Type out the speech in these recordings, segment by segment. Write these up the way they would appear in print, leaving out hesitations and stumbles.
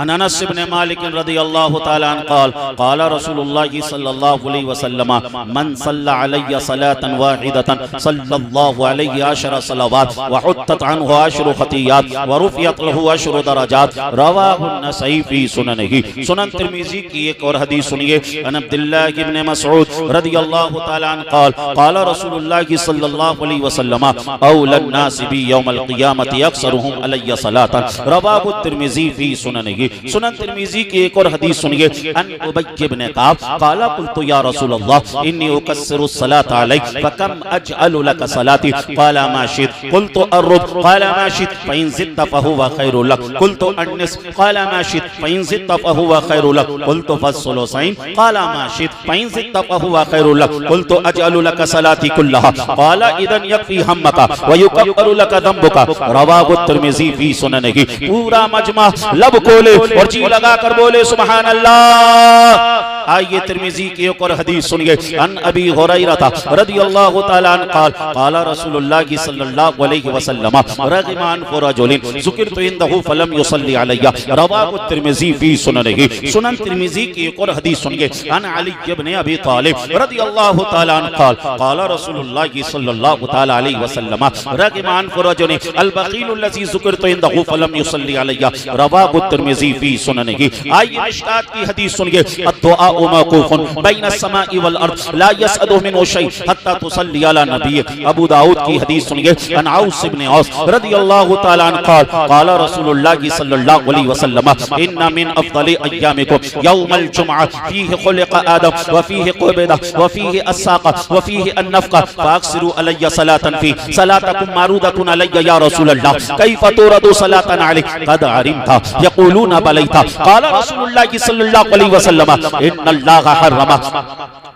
अनस इब्न मालिक रज़ियल्लाहु तआला अन्हु क़ाल क़ाल रसूलुल्लाह सल्लल्लाहु अलैहि वसल्लम मन सल्ला अलैया सलातन वाहिदतन सल्लल्लाहु अलैहि अशर सलावात व हुत्तत अन्हु अशरु खतियात व रुफ़ियत लहु अशरु दरजात रवाहु नसई फी सुननिही। सुनन तिर्मिज़ी की एक और हदीस सुनिए। अन अब्दुल्लाह इब्न मसऊद रज़ियल्लाहु तआला अन्हु क़ाल क़ाल रसूलुल्लाह सल्लल्लाहु अलैहि वसल्लम औलन नास बि यौमल क़ियामति अक्सरुहुम अलैया सलातन रवाहु तिर्मिज़ी फी सुननिही। सुनन तिर्मिज़ी की एक और हदीस सुनिए। अन उबय इब्न काब क़ाल क़ुल्तु या रसूलल्लाह इन्नी उकस्सिरु सलात अलैक फकम अजअलु लक सलाती क़ाल मा शित क़ुल्तु अर्रुब क़ाल मा शित फ़इन ज़िदत फ़हुव ख़ैरुल लक क़ुल्तु अन्निस क़ाल मा शित फ़इन ज़िदत फ़हुव ख़ैरुल लक क़ुल्तु फ़स्सुलुसैन क़ाल मा शित फ़इन ज़िदत फ़हुव ख़ैरुल लक क़ुल्तु अजअलु लक सलाती कुल्लहा क़ाल इदन यकफ़ी हम्मका व युकफ़्फ़िरु लक ज़म्बुका रवाहु तिर्मिज़ी फी सुननिही। पूरा मजमा लब खोले और जी लगा कर बोले सुभान अल्लाह। आइए तिर्मिज़ी की एक और हदीस सुनिए। अन अबी हुरैरा रज़ियल्लाहु तआला अन्हु क़ाल क़ाल रसूलुल्लाह सल्लल्लाहु अलैहि वसल्लम रग़िमान फ़ुरजुलिन ज़ुकिरतु इंदहु फलम युसल्ली अलैया रवाहु तिर्मिज़ी फी सुननिही। सुनन तिर्मिज़ी की एक और हदीस सुनिए। अन अली इब्न अबी तालिब रज़ियल्लाहु तआला अन्हु क़ाल क़ाल रसूलुल्लाह सल्लल्लाहु तआला अलैहि वसल्लम रग़िमान फ़ुरजुलिन अल बख़ीलु लज़ी ज़ुकिरतु इंदहु फलम युसल्ली अलैया रवाहु तिर्मिज़ी फी सुननिही। आइए मिशकात की हदीस सुनिए। अद्दुआ मौक़ूफ़ुन बैन अस्समाई वल अर्ज़ ला यसअदु मिन्हु शै हत्ता तुसल्ली अला नबिय्यिक। अबू दाऊद की हदीस सुनिए। अन औस इब्न औस रज़ियल्लाहु तआला अन्हु क़ाल क़ाल रसूलुल्लाह सल्लल्लाहु अलैहि वसल्लम इन्ना मिन अफ़ज़लि अय्यामिकुम यौमल जुमअह फ़ीहि खुलिक़ आदम व फ़ीहि क़ुबिदा व फ़ीहि अस्साक़ा व फ़ीहि अन्नफ़क़ा फ़अक्सिरू अलैया सलातन फ़ी सलातकुम मारूदतुन अलैया या रसूलल्लाह कैफ़ तुरदु सलातन अलैक क़द अरिमता यक़ूलून बलैता क़ाल रसूलुल्लाह सल्लल्लाहु अलैहि वसल्लम इन्नल्लाह हर्रमा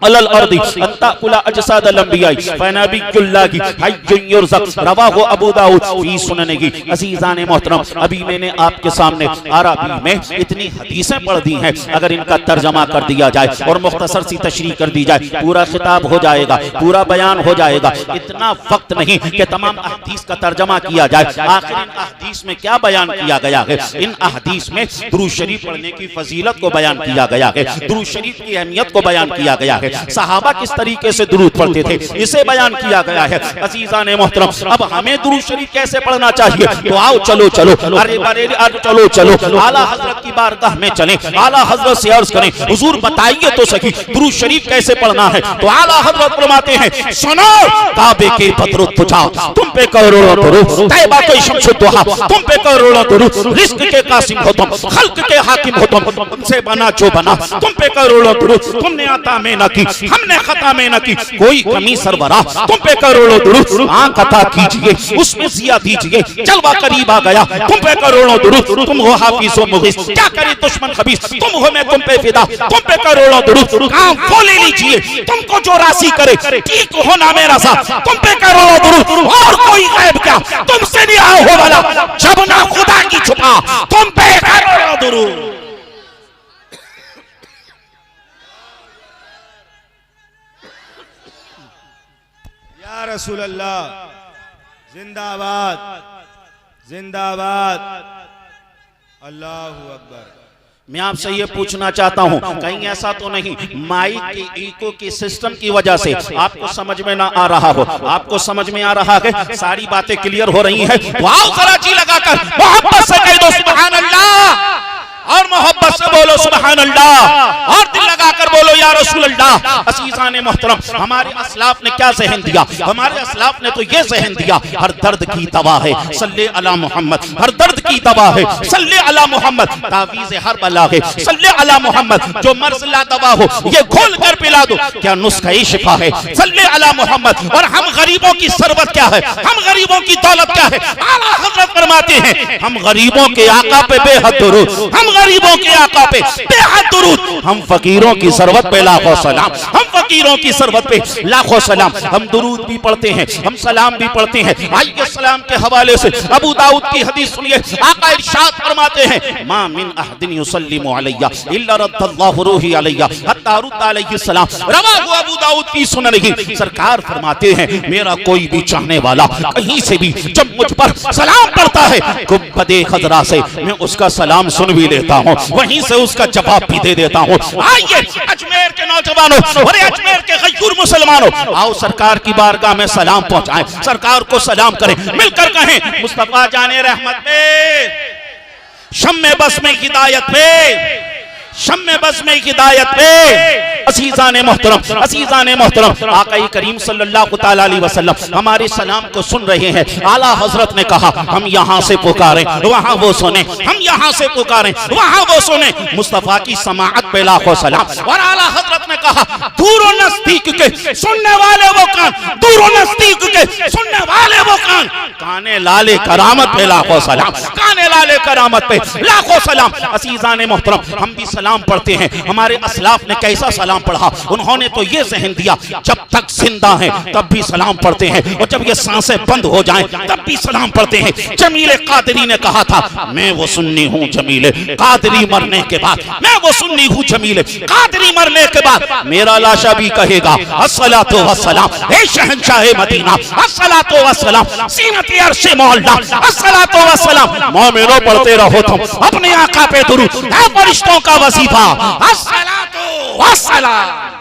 अलल अर्दी अन ताकुला अजसादल अंबियाई फनबियुल्लाहि हय्युन युरज़क़ रवाहु अबू दाऊद फी सुननिही। अज़ीज़ान मोहतरम, अभी मैंने आपके सामने अरबी में इतनी हदीसें पढ़ दी हैं, अगर इनका तर्जमा कर दिया जाए और मुख्तसर सी तशरीह कर दी जाए पूरा खिताब हो जाएगा, पूरा बयान हो जाएगा। इतना वक्त नहीं कि तमाम अहदीस का तर्जमा किया जाए। आखिर इन अहदीस में क्या बयान किया गया है? इन अहदीस में दुरूद शरीफ पढ़ने की फजीलत को बयान किया गया है, दुरूद शरीफ की अहमियत को बयान किया गया है, सहाबा किस तरीके से दुरूद पढ़ते थे इसे बयान किया गया है। अज़ीज़ाने मोहतरम, अब हमें दुरूद शरीफ कैसे पढ़ना चाहिए? तो आओ चलो चलो, अरे चलो चलो आला हजरत की बारगाह में चलें, आला हजरत से अर्ज करें हुजूर बताइए तो सही दुरूद शरीफ कैसे पढ़ना है। तो आला हजरत फरमाते हैं सुनो, काबे के बदरुद तुझा तुम पे करोड़ों दुरूद, तैयबा के शम्सु दुहा तुम पे करोड़ों दुरूद, रिज़्क़ के कासिम हो तुम, खल्क़ के हाकिम हो तुम, तुमसे बना जो बना तुम पे करोड़ों दुरूद, तुमने अता में न की हमने खता में न की कोई कमी सरबराह तुम पे करोड़ों दुरूद, आंख अता कीजिए उसमें जिया दीजिए, जलवा करीब आ गया तुम पे करोड़ों दुरूद, तुम हो हाफिज़ व मुग़ीस, क्या करे दुश्मन खबीस, तुम हो मैं तुम पे फिदा, तुम पे करोड़ों दुरूद, काम वो ले लीजिए तुमको जो राशि करे, ठीक हो ना मेरा साथ तुम पे करोड़ों दुरूद, और कोई गैब क्या तुमसे नहीं आया हो वाला, जब ना खुदा की छुपा तुम पे करोड़ों दुरूद। या रसूल अल्लाह जिंदाबाद जिंदाबाद, अल्लाहु अकबर। मैं आपसे ये पूछना चाहता हूँ, कहीं ऐसा तो नहीं माइक की इको की सिस्टम की वजह से आपको समझ में ना आ रहा हो? आपको समझ में आ रहा है, सारी बातें क्लियर हो रही हैं। वाओ जरा जी लगाकर मोहब्बत से कह दो सुभान अल्लाह, और मोहब्बत से बोलो सुभान अल्लाह, और दिल लगाकर बोलो या रसूल अल्लाह। अज़ीज़ाने मोहतरम, हमारे असलाफ ने क्या ज़हन दिया? हमारे असलाफ ने तो ये ज़हन दिया हर दर्द की दवा है सल्ले अला मोहम्मद, हर दर्द की दवा है सल्ले अला मोहम्मद, तावीज़ हर बला है सल्ले अला मोहम्मद, जो मर्ज़ ला दवा हो ये घोल कर पिला दो, क्या नुस्खा ही शिफा है सल्ले अला मोहम्मद। और हम गरीबों की सरबत क्या है, हम गरीबों की दौलत क्या है? आला हज़रत फरमाते हैं हम गरीबों के आका पे बेहद दुरूद, हम गरीबों के आका पे बेहद दुरूद, हम फकीरों की सरवत पे लाखों सलाम, हम फकीरों की सरवत पे लाखों सलाम। हम दुरूद भी पढ़ते हैं, हम सलाम भी पढ़ते हैं। आइए सलाम के हवाले से अबू दाऊद की हदीस सुनिए। आका इरशाद फरमाते हैं, मा मिन अहदिन युसल्लिमु अलैया इल्ला रद्दल्लाहु रूही अलैया हत्ता रुद्दा अलैहि सलाम। रवाहु अबू दाऊद की सुनन। सरकार फरमाते हैं, मेरा कोई भी चाहने वाला कहीं से भी जब मुझ पर सलाम पढ़ता है, गुंबदे खजरा से मैं उसका सलाम सुन भी लेता हूँ, वहीं से उसका जवाब भी दे देता हूँ। आइए अजमेर के नौजवानों और अजमेर के गयूर मुसलमानों, आओ सरकार की बारगाह में सलाम पहुंचाएं, सरकार को सलाम करें, मिलकर कहें मुस्तफा जाने रहमत पे, शम्मे बस में हिदायत पे, शम्मे बस में हिदायत पे। असीज़ाने मोहतरम, असीज़ाने मोहतरम, आका करीम सल्लल्लाहु तआला अलैहि वसल्लम हमारे सलाम को सुन रहे हैं। आला हजरत ने कहा, हम यहाँ से पुकारें वहाँ वो सुने, हम यहाँ से पुकारें वहाँ वो सुने। मुस्तफा की समाअत पे लाखों सलाम। और आला हजरत ने कहा, दूर नजदीक के सुनने वाले वो कान, दूर नजदीक के सुनने वाले वो कान, काने लाले करामत पे लाखों सलाम, काने लाले करामत पे लाखों सलाम। असीज़ाने मोहतरम, हम भी सलाम पढ़ते हैं। हमारे असलाफ ने कैसा सलाम पढ़ा, उन्होंने तो ये ज़हन दिया, जब तक जिंदा है तब भी सलाम पढ़ते हैं, और जब ये सांसें बंद हो जाएं तब भी सलाम पढ़ते हैं। जमील कादरी ने कहा था, मैं वो सुन्नी हूँ जमील कादरी मरने के बाद, मैं वो सुन्नी हूँ जमील कादरी मरने के बाद मेरा लाशा भी कहेगा अस्सलातु वस्सलाम, हे शहंशाह मदीना, अस्सलातु वस्सलाम, सीनती अर्शे मौला, अस्सलातु वस्सलाम। मोमिनो पढ़ते रहो तुम अपने आका पे दुरूद, है फरिश्तों का वजीफा, अस्सलातु वस्सलाम।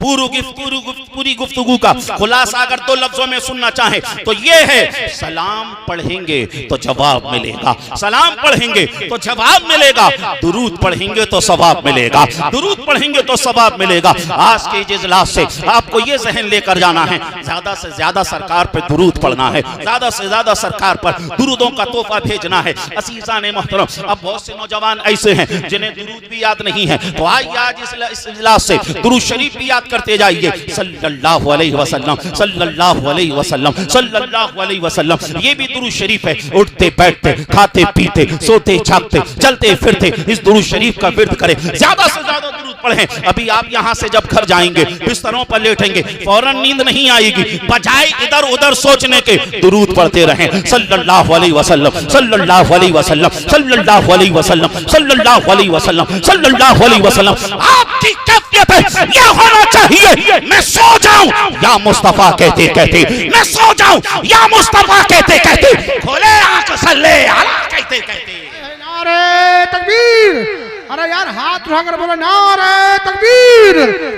पूरी गुफ्तगू का खुलासा अगर दो लफ्जों में सुनना चाहे तो ये है, सलाम पढ़ेंगे तो जवाब मिलेगा, सलाम पढ़ेंगे तो जवाब मिलेगा, दुरूद पढ़ेंगे तो सवाब मिलेगा, दुरूद पढ़ेंगे तो सवाब मिलेगा। आज के इजलास से आपको ये जहन लेकर जाना है, ज्यादा से ज्यादा सरकार पर दुरूद पढ़ना है, ज्यादा से ज्यादा सरकार पर दुरूदों का तोहफा भेजना है। असीज़ाने मोहतरम, अब बहुत से नौजवान ऐसे हैं जिन्हें दुरूद भी याद नहीं है, तो आइए आज इस इजलास से दुरूद शरीफ भी याद करते जाइए। सल्लल्लाहु अलैहि वसल्लम, सल्लल्लाहु अलैहि वसल्लम, सल्लल्लाहु अलैहि वसल्लम। ये भी दुरूद शरीफ है। उठते बैठते, खाते पीते, सोते जागते, चलते फिरते इस दुरूद शरीफ का विर्द करें, ज्यादा से ज्यादा दुरूद पढ़ें। अभी आप यहाँ से जब घर जाएंगे, बिस्तरों पर लेटेंगे, फौरन नींद नहीं आएगी, बजाय इधर उधर सोचने के दुरूद पढ़ते रहें। सल्लल्लाहु अलैहि वसल्लम, सल्लल्लाहु अलैहि वसल्लम, सल्लल्लाहु अलैहि वसल्लम, सल्लल्लाहु अलैहि वसल्लम, सल्लल्लाहु अलैहि वसल्लम। आपकी कैफियत है यह होना चाहिए, मैं सो जाऊं या मुस्तफा कहते कहते, मैं सो जाऊं या मुस्तफा कहते कहते, खोले आंख सल्ले अला कहते कहते। नारे तकबीर, अरे यार हाथ उठाकर बोलो नारे तकबीर,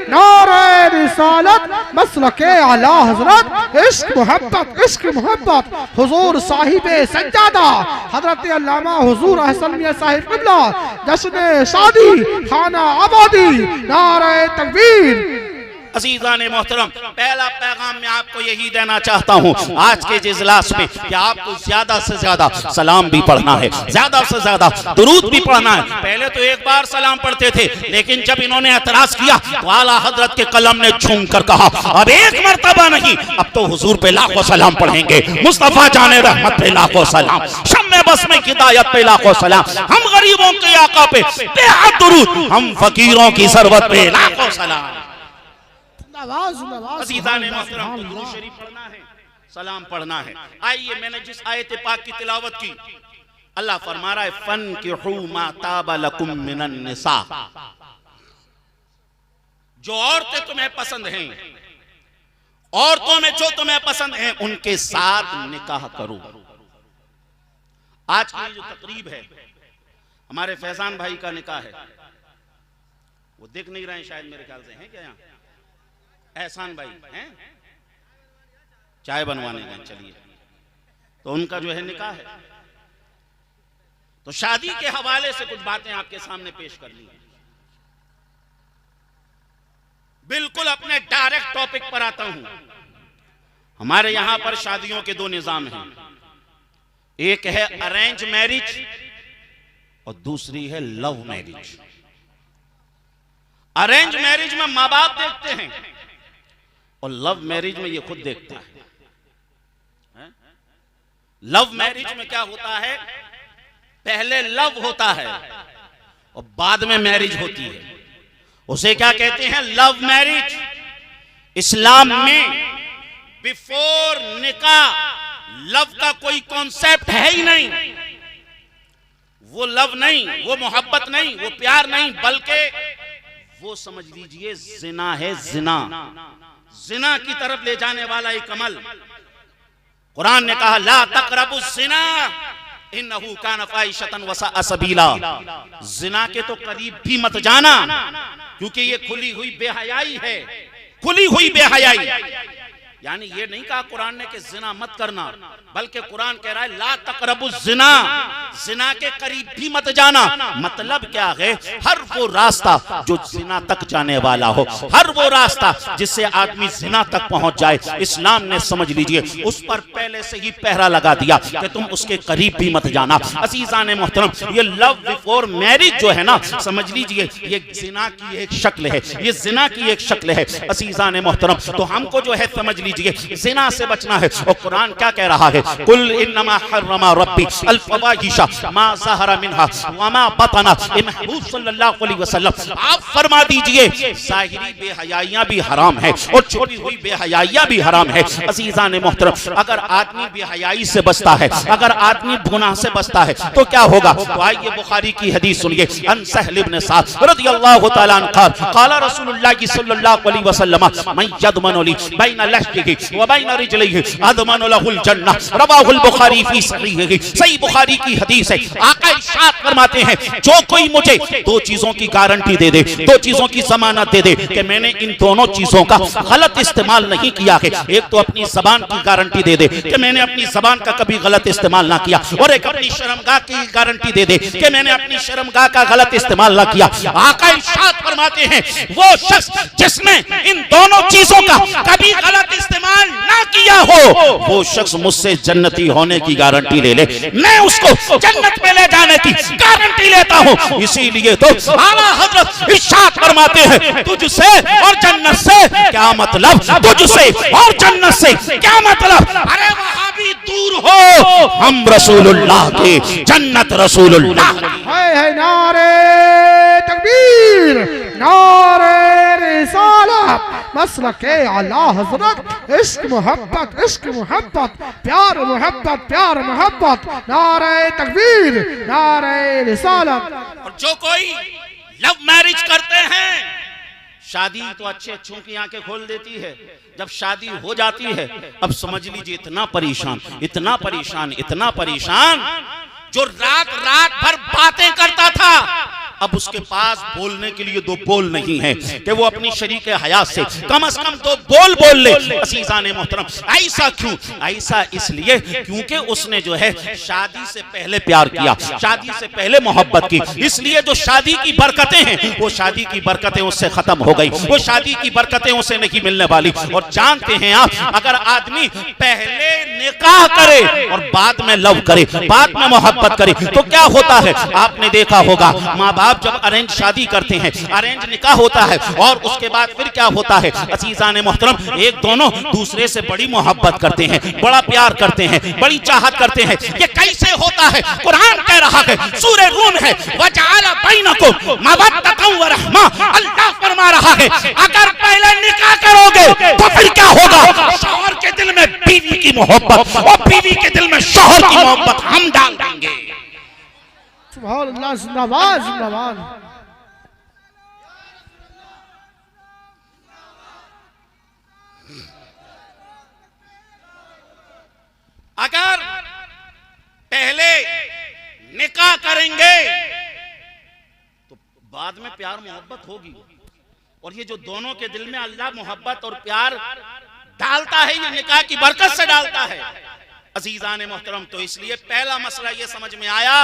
नारे रिसालत, मसलके आला हजरत, इश्क मोहब्बत, इश्क मोहब्बत, हुजूर साहिबे सज्जादा हजरत अल्लामा हुजूर अहसन मियां साहिब क़िबला, जश्न शादी खाना आबादी, नारे तकबीर। अज़ीज़ाने मोहतरम, पहला पैगाम मैं आपको यही देना चाहता हूँ आज के इजलास में कि आपको ज्यादा से ज्यादा सलाम भी पढ़ना है, ज्यादा से ज्यादा दुरूद भी पढ़ना है। पहले तो एक बार सलाम पढ़ते थे, लेकिन जब इन्होंने एतराज किया तो आला हजरत के कलम ने झूम कर कहा, अब एक मर्तबा नहीं, अब तो हुजूर पे लाखों सलाम पढ़ेंगे, मुस्तफा जाने रहमत पे लाखों सलाम, शम्मे बस में हिदायत पे लाखों सलाम, हम गरीबों के आका पे बेहद दुरूद, हम फकीरों की सरवत पे लाखों सलाम। अज़ीज़ाने मोहतरम, दुरूद शरीफ पढ़ना है, सलाम पढ़ना है। आइए, मैंने जिस आयत पाक की तिलावत की, अल्लाह फरमा रहा है, फन्किहू मा ताबा लकुम मिनन निसा, जो औरतें तुम्हें पसंद हैं, औरतों में जो तुम्हें पसंद हैं, उनके साथ निकाह करो। आज की जो तकरीब है, हमारे फैजान भाई का निकाह है, वो देख नहीं रहे हैं शायद, मेरे ख्याल से हैं क्या यहाँ? एहसान भाई हैं, चाय बनवाने गए, चलिए, तो उनका जो है निकाह है, तो शादी के हवाले से कुछ बातें आपके सामने पेश करनी है। बिल्कुल अपने डायरेक्ट टॉपिक पर आता हूं। हमारे यहां पर शादियों के दो निजाम हैं, एक है अरेंज मैरिज और दूसरी है लव मैरिज। अरेंज मैरिज में माँ बाप देखते हैं और लव मैरिज में ये खुद देखता है। लव मैरिज में क्या होता है, पहले लव होता है और बाद में मैरिज होती है, उसे क्या कहते हैं, लव मैरिज। इस्लाम में बिफोर निकाह लव का कोई कॉन्सेप्ट है ही नहीं। वो लव नहीं, वो मोहब्बत नहीं, वो प्यार नहीं, बल्कि वो समझ लीजिए जिना है, जिना। जिना की तरफ ले जाने वाला एक अमल। कुरान ने कहा ला तक़रबु ज़िना इन्नहु कान फ़ाहिशतन व साअ सबीला। जिना के तो करीब भी मत जाना, क्योंकि ये खुली हुई बेहयाई है, खुली हुई बेहयाई। यानी ये नहीं कहा कुरान ने कि जिना मत करना, बल्कि कुरान कह रहा है ला तक़रबु ज़िना, जिना के करीब भी मत जाना। मतलब क्या है, हर वो रास्ता जो जिना तक जाने वाला हो, हर वो रास्ता जिससे आदमी जिना तक पहुंच जाए, इस्लाम ने समझ लीजिए उस पर पहले से ही पहरा लगा दिया कि तुम उसके करीब भी मत जाना। अज़ीज़ान मोहतरम, ये लव बिफोर मैरिज जो है ना, समझ लीजिए ये जिना की एक शक्ल है, ये जिना की एक शक्ल है। अज़ीज़ान मोहतरम, तो हमको जो है समझ लीजिए जिना से बचना है। और कुरान क्या कह रहा है, कुल इन्नमा हर्रमा रब्बी अल फवाहिशा मा ज़हरा मिनहा व मा बतना। महबूब सल्लल्लाहु अलैहि वसल्लम आप फरमा दीजिए ज़ाहिरी बेहयाइयां भी हराम है और छोटी हुई बेहयाइयां भी हराम है। अज़ीज़ान मोहतरम, अगर आदमी बेहयाई से बचता है, अगर आदमी गुनाह से बचता है तो क्या होगा। तो आइए बुखारी की हदीस सुनिए। अन सहल इब्न सअद रज़ियल्लाहु तआला अन्हु क़ाल रसूलुल्लाह सल्लल्लाहु अलैहि वसल्लम मन यदमनु ली बैन लहजिही व बैन रिजलिही अदमनु लहुल जन्नह। रवाहुल बुखारी फी सहीहिही। सही बुखारी की हदीस है। आका इरशाद फरमाते हैं जो कोई मुझे दो चीजों की गारंटी दे दे, दो चीजों की जमानत दे दे कि मैंने इन दोनों चीजों का गलत इस्तेमाल नहीं किया है। एक तो अपनी जबान की गारंटी दे दे कि मैंने अपनी जबान का कभी गलत इस्तेमाल ना किया, और एक अपनी शर्मगाह की गारंटी दे दे कि मैंने अपनी शर्मगाह का गलत इस्तेमाल ना किया। आका इरशाद फरमाते हैं वो शख्स जिसने इन दोनों चीजों का कभी गलत इस्तेमाल ना किया हो, वो शख्स मुझसे जन्नती होने की गारंटी ले ले, मैं उसको जन्नत में ले जाने की गारंटी लेता हूं। इसीलिए तो आला हजरत इरशाद फरमाते हैं तुझसे और जन्नत से क्या मतलब, तुझसे और जन्नत से क्या मतलब। अरे वहाबी दूर हो, हम रसूलुल्लाह के, जन्नत रसूलुल्लाह की। है नारे तकबीर, नारे रिसालत, मसलके आला हज़रत, इश्क मोहब्बत, इश्क मोहब्बत, प्यार मोहब्बत, प्यार मोहब्बत, नारे तकबीर, नारे रिसालत। और जो कोई लव मैरिज करते हैं, शादी तो अच्छे अच्छों की आंखें खोल देती है, जब शादी हो जाती है अब समझ लीजिए इतना परेशान, इतना परेशान, इतना परेशान, जो रात रात भर बातें करता था अब उसके पास बोलने के लिए दो बोल नहीं है कि वो अपनी शरीक हयात से कम दो बोल बोल ले। अज़ीज़ान मोहतरम, ऐसा क्यों? ऐसा इसलिए क्योंकि उसने जो है शादी से पहले प्यार किया, शादी से पहले मोहब्बत की। इसलिए जो शादी की बरकतें हैं वो शादी की बरकतें उससे खत्म हो गई, वो शादी की बरकतें उसे नहीं मिलने वाली। और जानते हैं आप, अगर आदमी पहले निकाह करे और बाद में लव करे, बाद में मोहब्बत करे तो क्या होता है। आपने देखा होगा माँ बाप जब अरेंज शादी करते हैं, अरेंज निकाह होता है, और उसके बाद फिर क्या होता है। अज़ीज़ान मोहतरम, एक दोनों दूसरे से बड़ी मोहब्बत करते हैं, बड़ा प्यार करते हैं, बड़ी चाहत करते हैं। ये कैसे होता है? कुरान कह रहा है, सूरह रूम है, वजअल बैनकुम मवद्दतन व रहमा। अल्लाह फरमा रहा है अगर पहले निकाह करोगे तो फिर क्या होगा, शौहर के दिल में बीवी की मोहब्बत और बीवी के दिल में शौहर की मोहब्बत हम डाल देंगे। सुभान अल्लाह, जिंदाबाद जिंदाबाद। अगर पहले निकाह करेंगे तो बाद में प्यार मोहब्बत होगी, और ये जो दोनों के दिल में अल्लाह मोहब्बत और प्यार डालता है, ये निकाह की बरकत से डालता है। अज़ीज़ान मोहतरम, तो इसलिए पहला मसला ये समझ में आया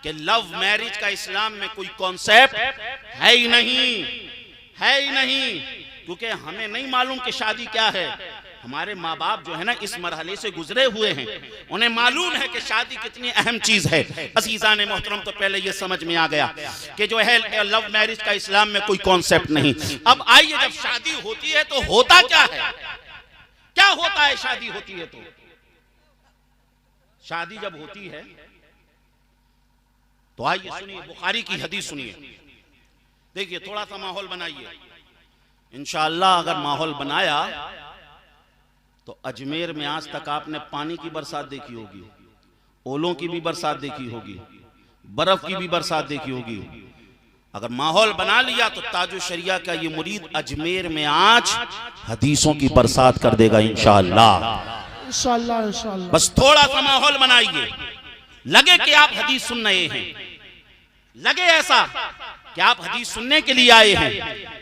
कि लव मैरिज का इस्लाम में कोई कॉन्सेप्ट है ही नहीं, है ही नहीं, क्योंकि हमें नहीं मालूम कि शादी क्या है, हमारे माँ बाप जो है ना इस मरहले से गुजरे हुए हैं, उन्हें मालूम है कि शादी कितनी अहम चीज है। अजीजान मोहतरम, तो पहले ये समझ में आ गया कि जो है लव मैरिज का इस्लाम में कोई कॉन्सेप्ट नहीं। अब आइए, जब शादी होती है तो होता क्या है, क्या होता है शादी होती है तो? शादी जब होती है तो आइए सुनिए, बुखारी की हदीस सुनिए। देखिए, थोड़ा सा माहौल बनाइए। इंशाअल्लाह अगर माहौल बनाया तो अजमेर में आज तक आपने पानी की बरसात देखी होगी, ओलों की भी बरसात देखी होगी, बर्फ की भी बरसात देखी होगी। अगर माहौल बना लिया तो ताजु शरिया का ये मुरीद अजमेर में आज हदीसों की बरसात कर देगा इंशाअल्लाह। इंशाअल्लाह इंशाअल्लाह। बस थोड़ा सा माहौल बनाइए, लगे कि आप हदीस सुन रहे हैं, लगे ऐसा कि आप हदीस सुनने के लिए आए हैं।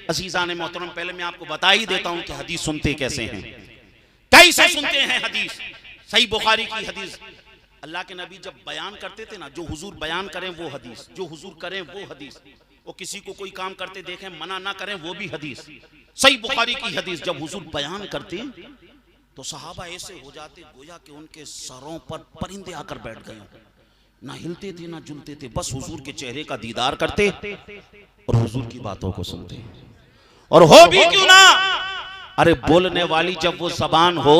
अजीजान मोहतरम, पहले मैं आपको बता ही देता हूं कि हदीस सुनते कैसे हैं, कैसे सुनते हैं हदीस। सही बुखारी की हदीस, अल्लाह के नबी जब बयान करते थे ना, जो हुजूर बयान करें वो हदीस, जो हुजूर करें वो हदीस, वो किसी को कोई काम करते देखें मना ना करें वो भी हदीस। सही बुखारी की हदीस, जब हुजूर बयान करते तो सहाबा ऐसे हो जाते गोया कि उनके सरों पर परिंदे आकर बैठ गए, ना हिलते थे ना जुलते थे, बस हुजूर के चेहरे का दीदार करते और हुजूर की बातों को सुनते। और हो भी क्यों ना, अरे बोलने वाली जब वो जबान हो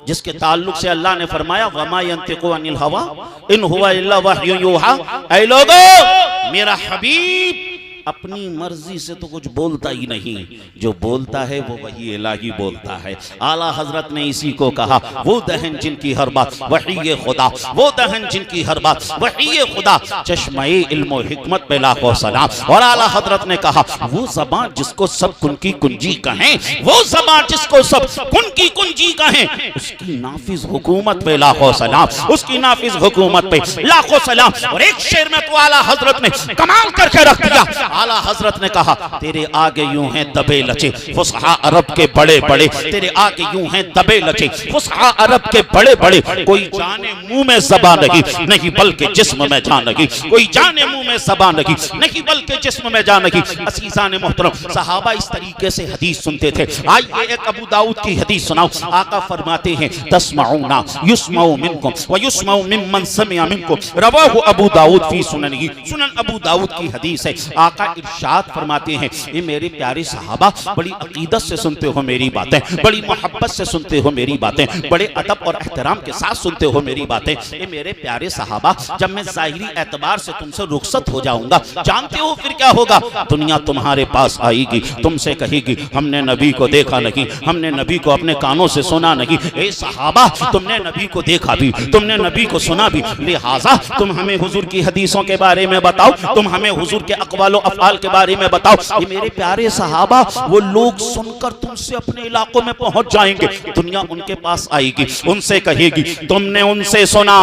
जिसके ताल्लुक से अल्लाह ने फरमाया वमा यंतिकु अनिल हवा इन हुवा इल्ला वह्यु यूहा, ऐ लोगों, मेरा हबीब अपनी मर्जी से तो कुछ बोलता ही नहीं, जो बोलता है वो वही इलाही बोलता है। आला हजरत ने इसी को कहा, वो दहन जिनकी हर बात वही खुदा, वो दहन जिनकी हर बात वही खुदा, चश्मे इल्म व हिकमत पे लाखों सलाम। और आला हजरत ने कहा, वो जबान जिसको सब कुन की कुंजी कहें, वो जबान जिसको सब कुन की कुंजी कहें, उसकी नाफिज हुकूमत पे लाखों सलाम, उसकी नाफिज हुकूमत पे लाखों सलाम। और एक शेर में तो आला हजरत ने कमाल करके रख दिया। आला हजरत ने कहा, तेरे आगे यूं हैं दबे लचे फुसहा अरब के बड़े बड़े, तेरे आगे यूं हैं दबे लचे फुसहा अरब के बड़े बड़े, कोई जाने मुंह में ज़बान नहीं, नहीं बल्कि जिस्म में जान नहीं, कोई जाने मुंह में ज़बान नहीं, नहीं बल्कि जिस्म में जान नहीं। अज़ीज़ान मोहतरम, सहाबा इस तरीके से हदीस सुनते थे। आइए एक अबू दाऊद की हदीस सुनाओ। आका फरमाते हैं, तस्माऊना युस्माउ मिनकुम व युस्माउ मिम्मन समिअ मिनकुम, रवाहु अबू दाऊद फी सुननिही, सुनन अबू दाऊद की हदीस है। आका इरशाद फरमाते हैं, ये मेरे प्यारे सहाबा बड़ी अकीदत से सुनते हो मेरी बातें, बड़ी मोहब्बत से सुनते हो मेरी बातें, बड़े अदब और एहतराम के साथ सुनते हो मेरी बातें। ये मेरे प्यारे सहाबा, जब मैं ज़ाहिरी एतबार से तुमसे रुखसत हो जाऊंगा, जानते हो फिर क्या होगा? दुनिया तुम्हारे पास आएगी, तुमसे कहेगी हमने नबी को देखा नहीं, हमने नबी को अपने कानों से सुना नहीं। ए सहाबा, तुमने नबी को देखा भी, तुमने नबी को सुना भी, लिहाजा तुम हमें हुजूर की हदीसों के बारे में बताओ, तुम हमें हुजूर के अक़वाल अफ़आल के बारे में बताओ। ये मेरे प्यारे सहाबा, वो लोग सुनकर तुमसे अपने इलाकों में पहुंच जाएंगे, दुनिया उनके पास आएगी, उनसे कहेगी तुमने उनसे सुना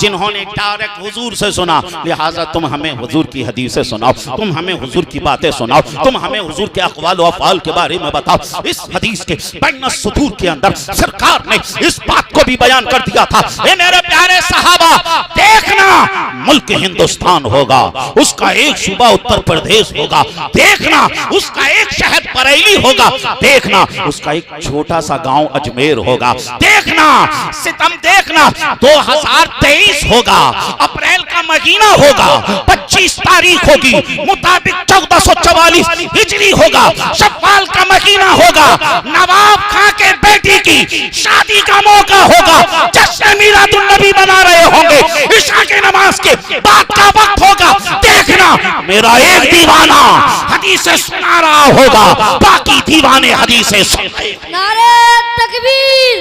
जिन्होंने डायरेक्ट हुजूर से सुना, लिहाजा तुम हमें हुजूर की हदीसें सुनाओ, तुम हमें हुजूर की बातें सुनाओ, तुम हमें हुजूर के अक़वाल व अफ़आल के बारे में बताओ। इस हदीस के बैन सुदूर के अंदर सरकार ने इस बात को भी बयान कर दिया था, ये मेरे प्यारे सहाबा, देखना मुल्क हिंदुस्तान होगा, उसका एक सूबा उत्तर प्रदेश होगा, देखना उसका एक शहर बरेली होगा, देखना उसका एक छोटा सा गांव अजमेर होगा, देखना सितम, देखना 2023 होगा, अप्रैल का महीना होगा, 25 तारीख होगी, मुताबिक 1444 हिजरी होगा, शव्वाल का महीना होगा, नवाब खां के बेटी की शादी का मौका होगा, जश्न मीलादुन नबी मना रहे होंगे, इशा के नमाज के बाद का वक्त होगा, देखना मेरा एक दीवाना हदीसें सुना रहा होगा, बाकी दीवाने हदीसें सुन रहे होंगे। नारे तकबीर,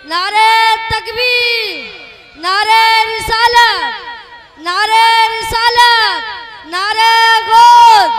नारे तकबीर, नारे रिसालत, नारे रिसालत, नारे गोद,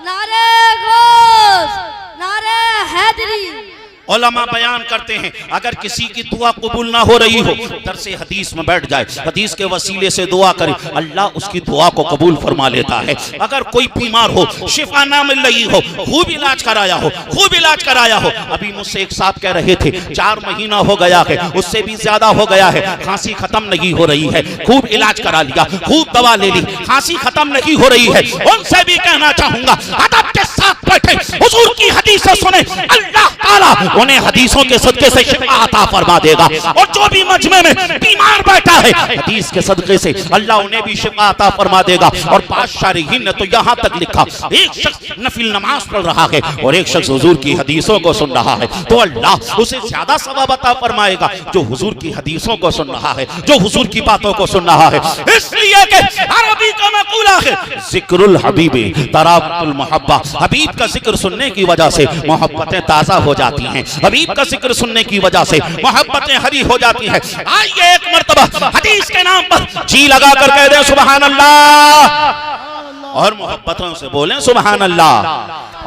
नारे गोद, नारे हैदरी। उलमा बयान करते हैं, अगर किसी की दुआ कबूल ना हो रही हो, दरसे हदीस में बैठ जाए, हदीस के वसीले से दुआ करे, अल्लाह उसकी दुआ को कबूल फरमा लेता है। अगर कोई बीमार हो, शिफा ना मिल रही हो, खूब इलाज कराया हो, खूब इलाज कराया हो, अभी मुझसे एक साहब कह रहे थे 4 महीना हो गया है, उससे भी ज्यादा हो गया है, खांसी खत्म नहीं हो रही है, खूब इलाज करा लिया, खूब दवा ले ली, खांसी खत्म नहीं हो रही है, उनसे भी कहना चाहूंगा अदब के साथ बैठे, हुजूर की हदीसें सुने, अल्लाह ताला उन्हें हदीसों के सदके से शिफा अता फरमा देगा। और जो भी मजमे में बीमार बैठा है हदीस के सदके से अल्लाह उन्हें भी शिफा अता फरमा देगा। और बादशाह ने तो यहाँ तक लिखा, एक शख्स नफिल नमाज पढ़ रहा है और एक शख्स हुजूर की हदीसों को सुन रहा है, तो अल्लाह उसे ज्यादा सवाब अता फरमाएगा जो हुजूर की हदीसों को सुन रहा है, जो हुजूर की बातों को सुन रहा है। इसलिए कि अरबी का मकूला है, जिक्रुल हबीबी तराबुल मुहब्बा, हबीब का जिक्र सुनने की वजह से मोहब्बतें ताजा हो जाती हैं, हबीब का जिक्र सुनने की वजह से मोहब्बतें हरी हो जाती हैं। आइए एक मर्तबा हदीस के नाम पर जी लगा कर कह दें सुभान अल्लाह, और मोहब्बतों से बोलें सुभान अल्लाह,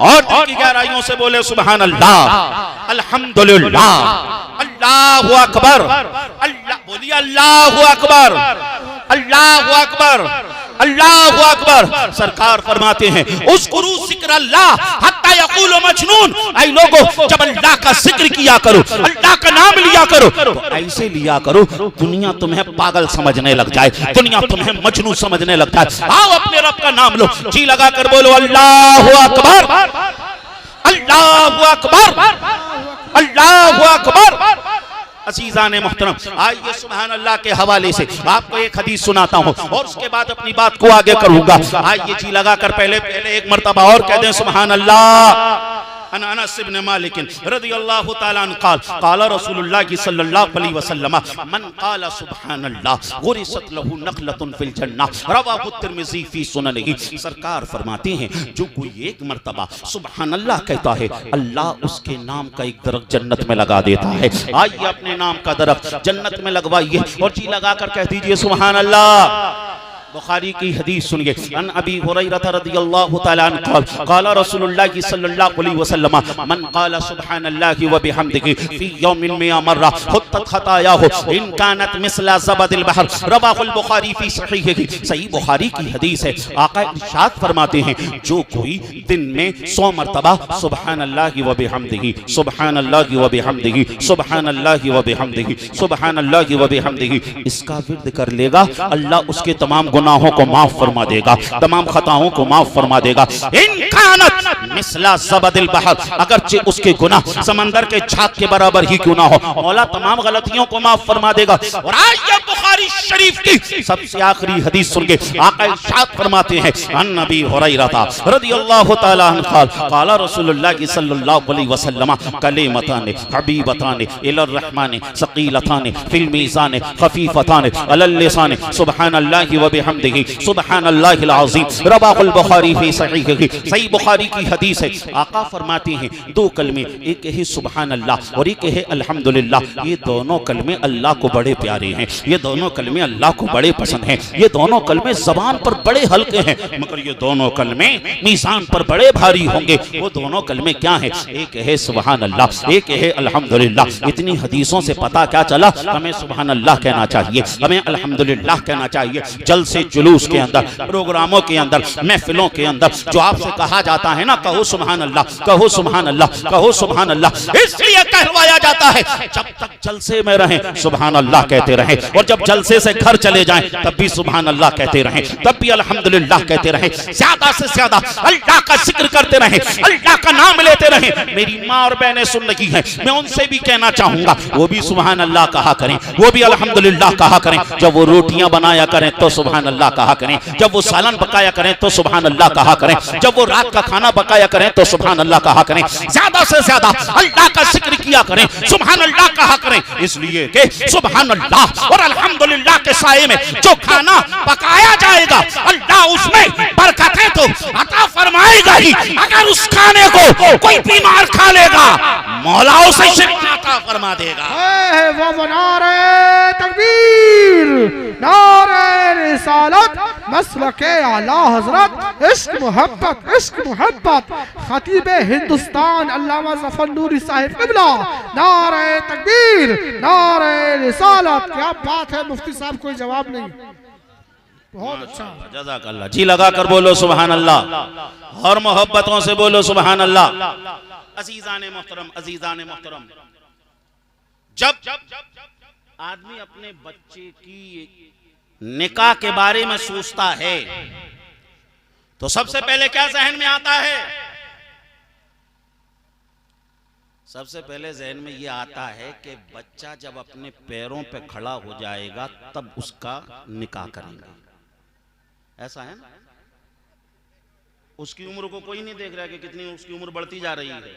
और दिल की गहराइयों से बोले सुभान अल्लाह, अल्हम्दुलिल्लाह, अल्लाहु अकबर, अल्लाह बोलिए अल्लाहु अकबर, अल्लाहु अकबर, अल्लाहु अकबर। सरकार फरमाते हैं उज़्कुरू ज़िक्र अल्लाह हत्ता यक़ूल मजनून, ऐ लोगों जब अल्लाह का जिक्र किया करो, अल्लाह का नाम लिया करो तो ऐसे लिया करो दुनिया तुम्हें पागल समझने लग जाए, दुनिया तुम्हें मजनू समझने लग जाए। आओ अपने रब का नाम लो, जी लगा कर बोलो अल्लाहु अकबर, अल्लाहु अकबर, अल्लाहु अकबर। अज़ीज़ाने मोहतरम, आइए सुभान अल्लाह के हवाले से आपको एक हदीस सुनाता हूँ और उसके बाद अपनी बात को आगे करूंगा। आइए जी लगा कर पहले एक मर्तबा और कह दें सुभान अल्लाह। अनस इब्न मालिक रज़ियल्लाहु ताला अन्हु क़ाल क़ाल रसूलुल्लाह सल्लल्लाहु अलैहि वसल्लम मन क़ाल सुब्हानल्लाह गुरिसत लहू नख़लतुन फिल जन्नह, रवाहु तिर्मिज़ी फी सुननिही। सरकार फरमाते हैं जो कोई एक मर्तबा सुब्हानल्लाह कहता है अल्लाह उसके नाम का एक दरख्त जन्नत में लगा देता है। आइए अपने नाम का दरख्त जन्नत में लगवाइए और जी लगा कर कह दीजिए सुभान अल्लाह। बुखारी की हदीस सुनिए, अन अबी हुरैरा रज़ियल्लाहु तआला अन्हु क़ाल क़ाल रसूलुल्लाह सल्लल्लाहु अलैहि वसल्लम मन क़ाल सुब्हानल्लाहि व बिहम्दिही फी यौमिन मिया मर्रा हुत्तत खतायाहु इन कानत मिस्ला ज़बदिल बहर, रवाहुल बुखारी फी सहीहिही। सही बुखारी की हदीस है। आका इरशाद फरमाते हैं जो कोई दिन में 100 मर्तबा सुब्हानल्लाहि व बिहम्दिही, सुब्हानल्लाहि व बिहम्दिही, सुब्हानल्लाहि व बिहम्दिही, सुब्हानल्लाहि व बिहम्दिही इसका विर्द कर लेगा, अल्लाह उसके तमाम गुनाहों को माफ फरमा देगा, तमाम खताओं को माफ फरमा देगा। इन कानत मिसला ज़बदिल बहर, अगरचे उसके गुनाह समंदर के छात के बराबर ही क्यों ना हो, मौला तमाम गलतियों को माफ फरमा देगा। और आइए बुखारी शरीफ की सबसे आखिरी हदीस सुन के आका इरशाद फरमाते हैं अन नबी हुरैरा रज़ियल्लाहु ताला अन्हु क़ाल क़ाल रसूलुल्लाह सल्लल्लाहु अलैहि वसल्लम कलिमतान हबीबतान इलर रहमान सकीलतान फिल मीज़ान खफीफतान अलल लिसान सुब्हानल्लाहि व बिहम्दिही सुब्हानल्लाहिल अज़ीम, रवाहुल बुखारी फी सहीहिही। सही बुखारी की हदीस है। आका फरमाते हैं दो कलमे, एक है सुब्हान अल्लाह और एक है अल्हम्दुलिल्लाह, ये दोनों कलमे अल्लाह को बड़े प्यारे हैं, ये दोनों कलमे अल्लाह को बड़े पसंद हैं, ये दोनों कलमे ज़बान पर बड़े हल्के हैं मगर ये दोनों कलमे मीज़ान पर बड़े भारी होंगे। वो दोनों कलमे क्या हैं? एक है सुब्हान अल्लाह, एक है अल्हम्दुलिल्लाह। इतनी हदीसों से पता क्या चला? हमें सुब्हान अल्लाह कहना चाहिए, हमें अल्हम्दुलिल्लाह कहना चाहिए। जलसे जुलूस के अंदर, प्रोग्रामों के अंदर, महफिलों के अंदर जो आपसे कहा जाता है ना कहो सुभान अल्लाह, कहो सुभान अल्लाह, कहो सुभान अल्लाह, इसलिए कहवाया जाता है जब तक जलसे में रहें सुभान अल्लाह कहते रहें, और जब जलसे से घर चले जाएं तब भी सुभान अल्लाह कहते रहें, तब भी अल्हम्दुलिल्लाह कहते रहें। ज्यादा से ज्यादा अल्लाह का जिक्र करते रहें, अल्लाह का नाम लेते रहें। मेरी माँ और बहनें सुन रही हैं, मैं उनसे भी कहना चाहूंगा वो भी सुभान अल्लाह कहा करें, वो भी अल्हम्दुलिल्लाह कहा करें। जब वो रोटियां बनाया करें तो सुभान अल्लाह कहा करें, जब वो सालन पकाया करें तो सुभान अल्लाह कहा करें, जब वो रात का खाना पकाया करें तो सुभान अल्लाह कहा करें। ज्यादा से ज्यादा अल्लाह का जिक्र किया करें, सुभान अल्लाह कहा करें, इसलिए कि सुभान अल्लाह और अल्हम्दुलिल्लाह के साए में जो खाना पकाया जाएगा अल्लाह उसमें बरकतें तो अता फरमाएगा ही। अगर उस खाने को कोई बीमार खा लेगा मौला उसे शिफा अता फरमा देगा। वो नारे तकबीर, नारे रिसालत, मसलके आला हजरत, इश्क मोहब्बत, इश्क मोहब्बत। खतीबे हिंदुस्तान अल्लामा ज़फ़र नूरी साहिब क़िबला, नारे तकबीर, नारे रिसालत। क्या बात है मुफ्ती साहब, कोई जवाब नहीं। बहुत अच्छा, जज़ाकल्लाह। जी लगा कर बोलो सुभान अल्लाह और मोहब्बतों से बोलो सुभान अल्लाह। अज़ीज़ाने मोहतरम, अज़ीज़ाने मोहतरम, जब आदमी अपने बच्चे की निकाह के बारे में सोचता है तो सबसे पहले क्या जहन में आता है? सबसे पहले जहन में ये आता है कि बच्चा जब अपने पैरों पे खड़ा हो जाएगा तब उसका निकाह करेंगे, ऐसा है ना। उसकी उम्र को कोई नहीं देख रहा है कि कितनी उसकी उम्र बढ़ती जा रही है।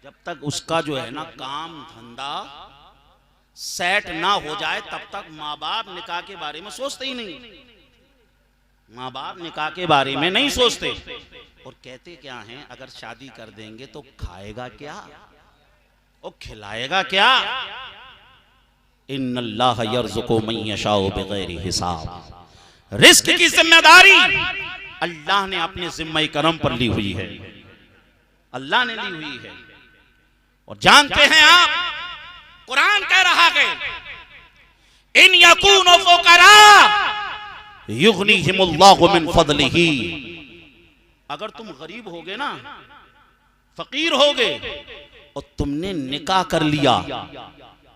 जब तक उसका जो है ना काम धंधा सेट ना हो जाए तब तक माँ बाप निकाह के बारे में सोचते ही नहीं। माँ बाप निकाह के बारे में नहीं सोचते और कहते क्या हैं, अगर शादी कर देंगे तो खाएगा क्या और खिलाएगा क्या। इन्नल्लाह यर्ज़ुक़ु मन यशाउ बिग़ैरि हिसाब। रिस्क की जिम्मेदारी अल्लाह ने अपने जिम्मे करम पर ली हुई है, अल्लाह ने ली हुई है। और जानते हैं आप, कुरान कह रहा है इन यकूनु फुकरा युग़नीहिमुल्लाहु मिन फज़लिही। अगर तुम गरीब होगे ना, फकीर होगे और तुमने निकाह कर लिया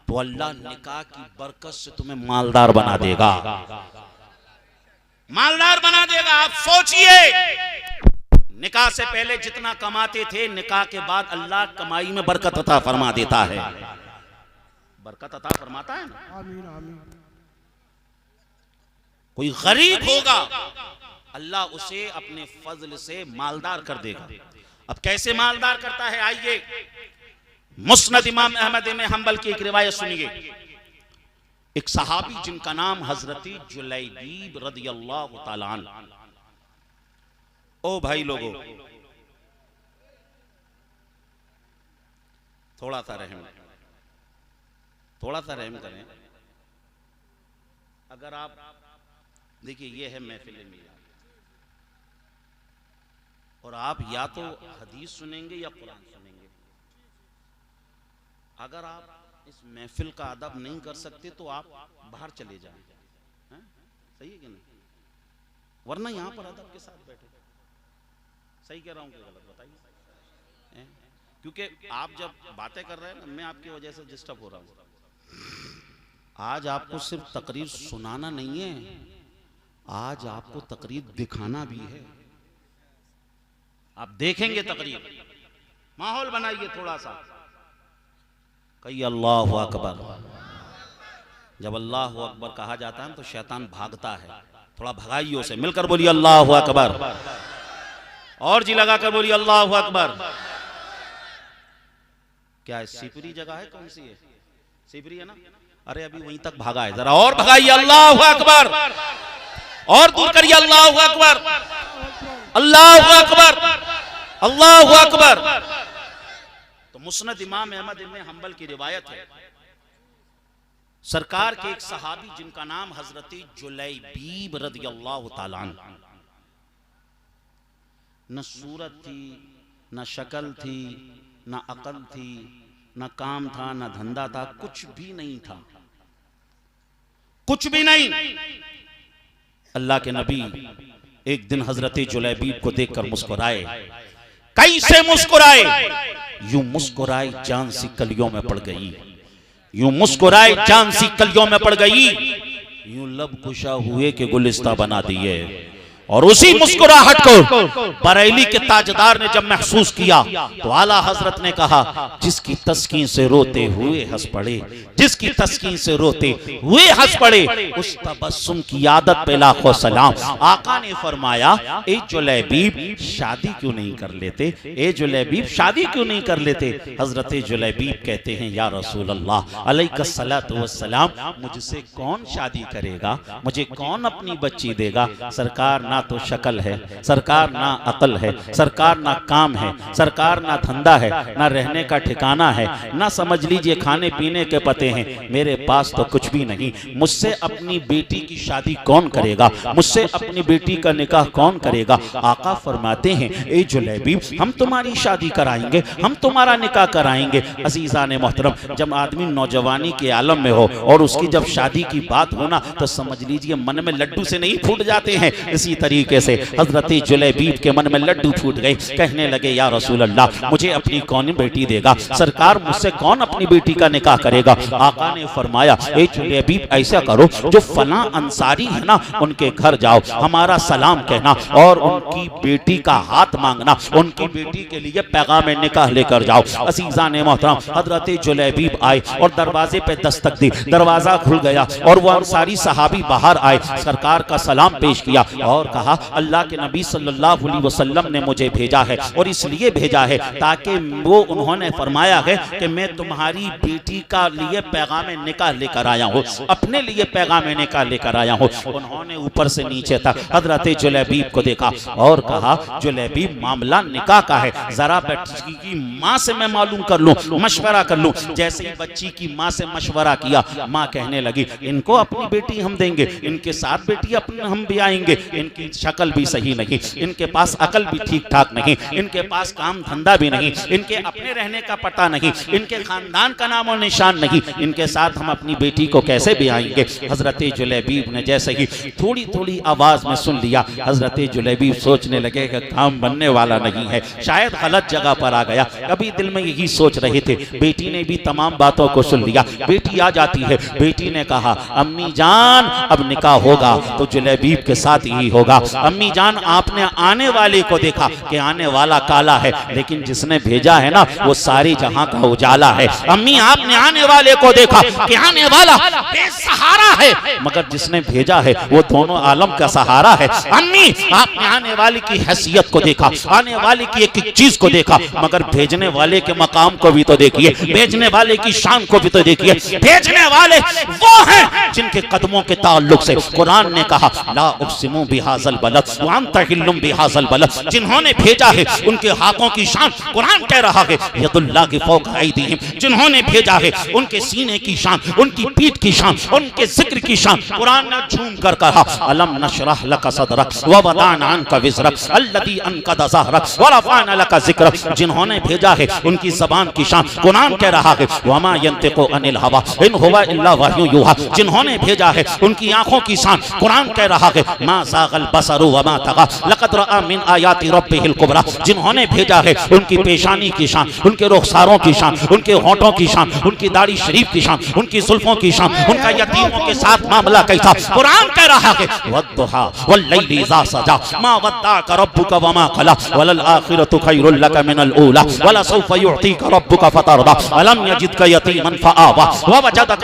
तो अल्लाह निकाह की बरकत से तुम्हें मालदार बना देगा, मालदार बना देगा। आप सोचिए, निकाह से पहले जितना कमाते थे, निकाह के बाद अल्लाह कमाई में बरकत अता फरमा देता है, बरकत अता फरमाता है ना। आमीन आमीन। कोई गरीब होगा अल्लाह उसे अपने फजल से मालदार कर देगा। अब कैसे मालदार करता है, आइए मुस्नद इमाम अहमद इब्न हंबल की एक रिवायत सुनिए। एक सहाबी जिनका नाम हजरती जुलैबीब रदियल्लाहु ताला अन्हु। ओ भाई लोगों, थोड़ा सा रहम करें। अगर आप देखिए, ये है महफिल मीलाद और आप या तो हदीस सुनेंगे या कुरान सुनेंगे। अगर आप इस महफिल का अदब नहीं कर सकते तो आप बाहर चले जाएं, सही है कि नहीं, वरना यहां पर अदब के साथ बैठे। सही कह रहा हूं कि गलत, बताइए। क्योंकि आप जब बातें कर रहे हैं ना, मैं आपकी वजह से डिस्टर्ब हो रहा हूं। आज आपको सिर्फ तकरीर सुनाना नहीं है, आज आपको तकरीर दिखाना भी है। आप देखेंगे तकरीर, माहौल बनाइए थोड़ा सा, कहिए अल्लाहु अकबर। जब अल्लाहु अकबर कहा जाता है तो शैतान भागता है, थोड़ा भगाइए उसे, मिलकर बोलिए अल्लाहु अकबर, और जी लगाकर बोलिए अल्लाहु अकबर। क्या है, सिपरी जगह है, कौन सी है, सिपरी है ना। अरे अभी वहीं तक भागा है, जरा और भगाइए अल्लाहु अकबर, और दूर करिए अल्लाहु अकबर, अल्लाहु अकबर, अल्लाहु अकबर। तो मुस्नद इमाम अहमद इब्न हंबल की रिवायत है, सरकार के एक सहाबी जिनका नाम हजरती जुलैबीब रदियल्लाहु ताला अन्हु। न सूरत थी, न शक्ल थी, न अकल थी, न काम था, न धंधा था, कुछ भी नहीं था, कुछ भी नहीं। अल्लाह के नबी एक दिन हजरत जुलैबीब को देखकर मुस्कुराए। कैसे मुस्कुराए? यूं मुस्कुराए जान सी कलियों में पड़ गई, यूं मुस्कुराए जान सी कलियों में पड़ गई, यूं लब कुशा हुए के गुलिस्ता बना दिए। और उसी मुस्कुराहट को बरेली के ताजदार ने जब महसूस किया तो आला हजरत ने कहा, जिसकी तस्कीन से रोते हुए हंस पड़े, जिसकी तस्कीन से रोते हुए हंस पड़े, उस तबस्सुम की आदत पे लाखों सलाम। आका ने फरमाया, ए जुलैबीब शादी क्यों नहीं कर लेते, ए जुलैबीब शादी क्यों नहीं कर लेते। हजरत जुलैबीब कहते हैं, या रसूल अल्लाह अलैहिस्सलातु वस्सलाम, मुझसे कौन शादी करेगा, मुझे कौन अपनी बच्ची देगा। सरकार ना तो शक्ल है, सरकार ना अकल है, सरकार ना काम है, सरकार ना धंधा है, ना रहने का ठिकाना है, ना समझ लीजिए खाने पीने के पते हैं, मेरे पास तो कुछ भी नहीं। मुझसे अपनी बेटी की शादी कौन करेगा, मुझसे अपनी बेटी का निकाह कौन करेगा। आका फरमाते हैं, ए जुलैबीब हम तुम्हारी शादी कराएंगे, हम तुम्हारा निकाह कराएंगे। अजीजा ने मोहतरम, जब आदमी नौजवानी के आलम में हो और उसकी जब शादी की बात हो ना, तो समझ लीजिए मन में लड्डू से नहीं फूट जाते हैं। इसी तरीके से हजरत जुलैबीब के मन में लड्डू फूट गए। कहने लगे या रसूल अल्लाह, मुझे अपनी कौन बेटी देगा? सरकार, मुझसे कौन अपनी बेटी का निकाह करेगा? आका ने फरमाया, ए जुलैबीब, ऐसा करो, जो फला अंसारी है ना, उनके घर जाओ, हमारा सलाम कहना और उनकी बेटी का हाथ मांगना, उनकी बेटी के लिए पैगाम निकाह लेकर जाओ। अजीजान मोहतरम, हजरत जुलैबीब आए और दरवाजे पे दस्तक दी। दरवाजा खुल गया और वो अंसारी सहाबी बाहर आए, सरकार का सलाम पेश किया और कहा, अल्लाह के नबी सल्लल्लाहु अलैहि वसल्लम ने मुझे भेजा है और इसलिए भेजा है ताकि वो, उन्होंने फरमाया है कि मैं तुम्हारी बेटी का लिए पैगाम निकाह लेकर आया हूँ, अपने लिए पैगाम निकाह लेकर आया हूँ। उन्होंने ऊपर से नीचे तक हजरत जुलैबीब को देखा और कहा, जुलैबीब, मामला निकाह का है, जरा बच्ची की माँ से मैं मालूम कर लूं, मशवरा कर लूं। जैसे ही बच्ची की माँ से मशवरा किया, माँ कहने लगी, इनको अपनी बेटी हम देंगे, इनके साथ बेटी अपने हम भी आएंगे, इनकी शक्ल भी सही नहीं, इनके पास अकल भी ठीक ठाक नहीं, इनके पास काम धंधा भी नहीं, इनके अपने रहने का पता नहीं, इनके खानदान का नाम और निशान नहीं, इनके साथ हम अपनी बेटी को कैसे भी आएंगे? हजरत जुलैबीब ने जैसे ही थोड़ी थोड़ी आवाज में सुन लिया, हजरत जुलैबीब सोचने लगे कि काम बनने वाला नहीं है, शायद गलत जगह पर आ गया। अभी दिल में यही सोच रहे थे, बेटी ने भी तमाम बातों को सुन लिया। बेटी आ जाती है, बेटी ने कहा, अम्मी जान, अब निकाह होगा तो जुलैबीब के साथ ही होगा। अम्मी जान, आपने आने वाले को देखा कि आने वाला काला है, लेकिन जिसने भेजा है ना, वो सारी जहां का उजाला है। अम्मी, आपने आने वाले को देखा कि आने वाला बेसहारा है, मगर जिसने भेजा है वो दोनों आलम का सहारा है। अम्मी, आपने आने वाले की हैसियत को देखा, आने वाले की एक एक चीज को देखा, मगर भेजने वाले के मकाम को भी तो देखिए, भेजने वाले की शान को भी तो देखिए। भेजने वाले वो हैं जिनके कदमों के ताल्लुक से कुरान ने कहा, ला उक़सिमु बिहाज़ल बलद व अंत हिल्लुम बिहाज़ल बलद। जिन्होंने भेजा है उनके हाथों की शान कुरान कह रहा है, यदुल्लाहि फ़ौक़ ऐदीहिम। जिन्होंने भेजा है उनके सीने की शान, उनकी पीठ की शान, उनके जिक्र की शान कुरान ने झूम कर कहा, अलम नशरह लक सदरक व वदाअना अन्का विज़रक अल्लज़ी अनक़द ज़हरक व रफ़अना लक ज़िक्रक। जिन्होंने भेजा है उनकी ज़बान की शान कुरान कह रहा है, वमा यंतिक़ु अनिल हवा इन हुवा इल्ला वह्युन युहा। जिन्होंने भेजा है उनकी आंखों की शान कुरान कह रहा है, मा ज़ाग़ल बसरु व मा तग़ा लक़द रअा मिन आयाति रब्बिहिल कुबरा। जिन्होंने भेजा है उनकी पेशानी की शान, उनके रुखसारों की शान, उनके होठों की शान, उनकी दाढ़ी शरीफ की शान, उनकी जुल्फों की शान, उनका यतीमों के साथ मामला कैसा कुरान कह रहा है, वद्दुहा वल्लैलि इज़ा सजा मा वद्दअक रब्बुक व मा क़ला वलल आखिरतु खैरुल लक मिनल ऊला वलसौफ़ युअतीक रब्बुक फतरदा अलम यजिदक यतीमन फआवा व वजदक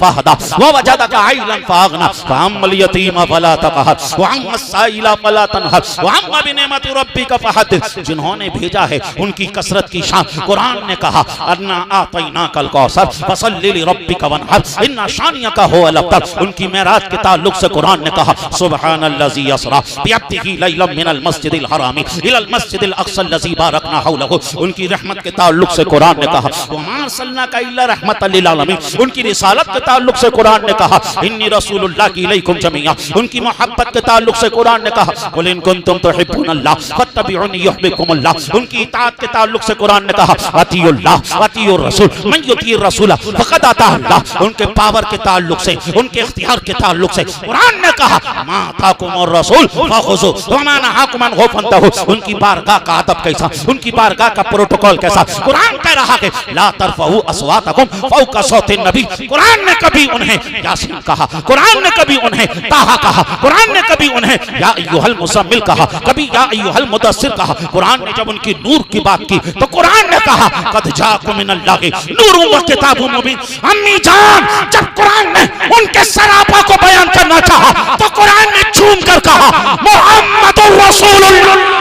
फहदा व वजदक आइलन फअगना फअम्मल यतीम फला तक़हर व अम्मस साइला फला तनहर व अम्मा बिनिअमति रब्बिक फहद्दिस। जिन्होंने भेजा है उनकी कसरत की शान कुरान ने कहा, अन्ना आतैनाकल कौसर फसल्लि लिरब्बिक वनहर इन्ना शानियक हुवल अब्तर। उनकी मेराज के ताल्लुक से कुरान ने कहा, सुब्हानल्लज़ी यसरा बिअब्दिही लैलन मिनल मस्जिदिल हरामी इलल मस्जिदिल अक़सल लज़ी बारकना हौलहु। उनकी रहमत के ताल्लुक से कुरान ने कहा, वमा अरसलनाका इल्ला रहमतल लिल आलमीन। उनकी रिसालत के ताल्लुक से कुरान ने कहा, इन्नी रसूलुल्लाह इलैकुम जमीआ। उनकी मोहब्बत के ताल्लुक से कुरान ने कहा, कुल इन कुंतुम तुहिब्बुनल्लाह फत्तबिउनी युहब्बिकुमुल्लाह। उनकी इताअत के ताल्लुक से कुरान ने कहा, अतीउल्लाह अतीउर रसूल मन युतीइर रसूला फक़द अताअल्लाह। उनके पावर के ताल्लुक से, उनके इख्तियार के ताल्लुक से कुरान ने कहा, मा अताकुमुर रसूल फखुज़ू व मा नहाकुम अन्हु फंतहू। उनकी बारगाह का अदब कैसा, उनकी बारगाह का प्रोटोकॉल कैसा कुरान कह रहा है, ला तरफ़ऊ अस्वातकुम फ़ौक़ सौतिन नबी। कुरान ने कभी उन्हें यासीन कहा, कुरान ने कभी उन्हें ताहा कहा, कुरान ने कभी उन्हें या अय्युहल मुज़म्मिल कहा, कभी या अय्युहल मुदस्सिर कहा। कुरान ने जब उनकी नूर की बात की तो कुरान ने कहा, क़द जाअकुम मिनल्लाहि नूरुन व किताबुम मुबीन। अम्मी जान, जब कुरान ने उनके सरापा को बयान करना चाहा तो कुरान ने झूम कर कहा, मुहम्मदुर रसूलुल्लाह।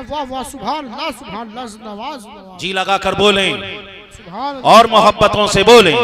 वाह वाह, सुभान अल्लाह, सुभान अल्लाह, नवाज जी लगा कर बोलें और मोहब्बतों से बोलें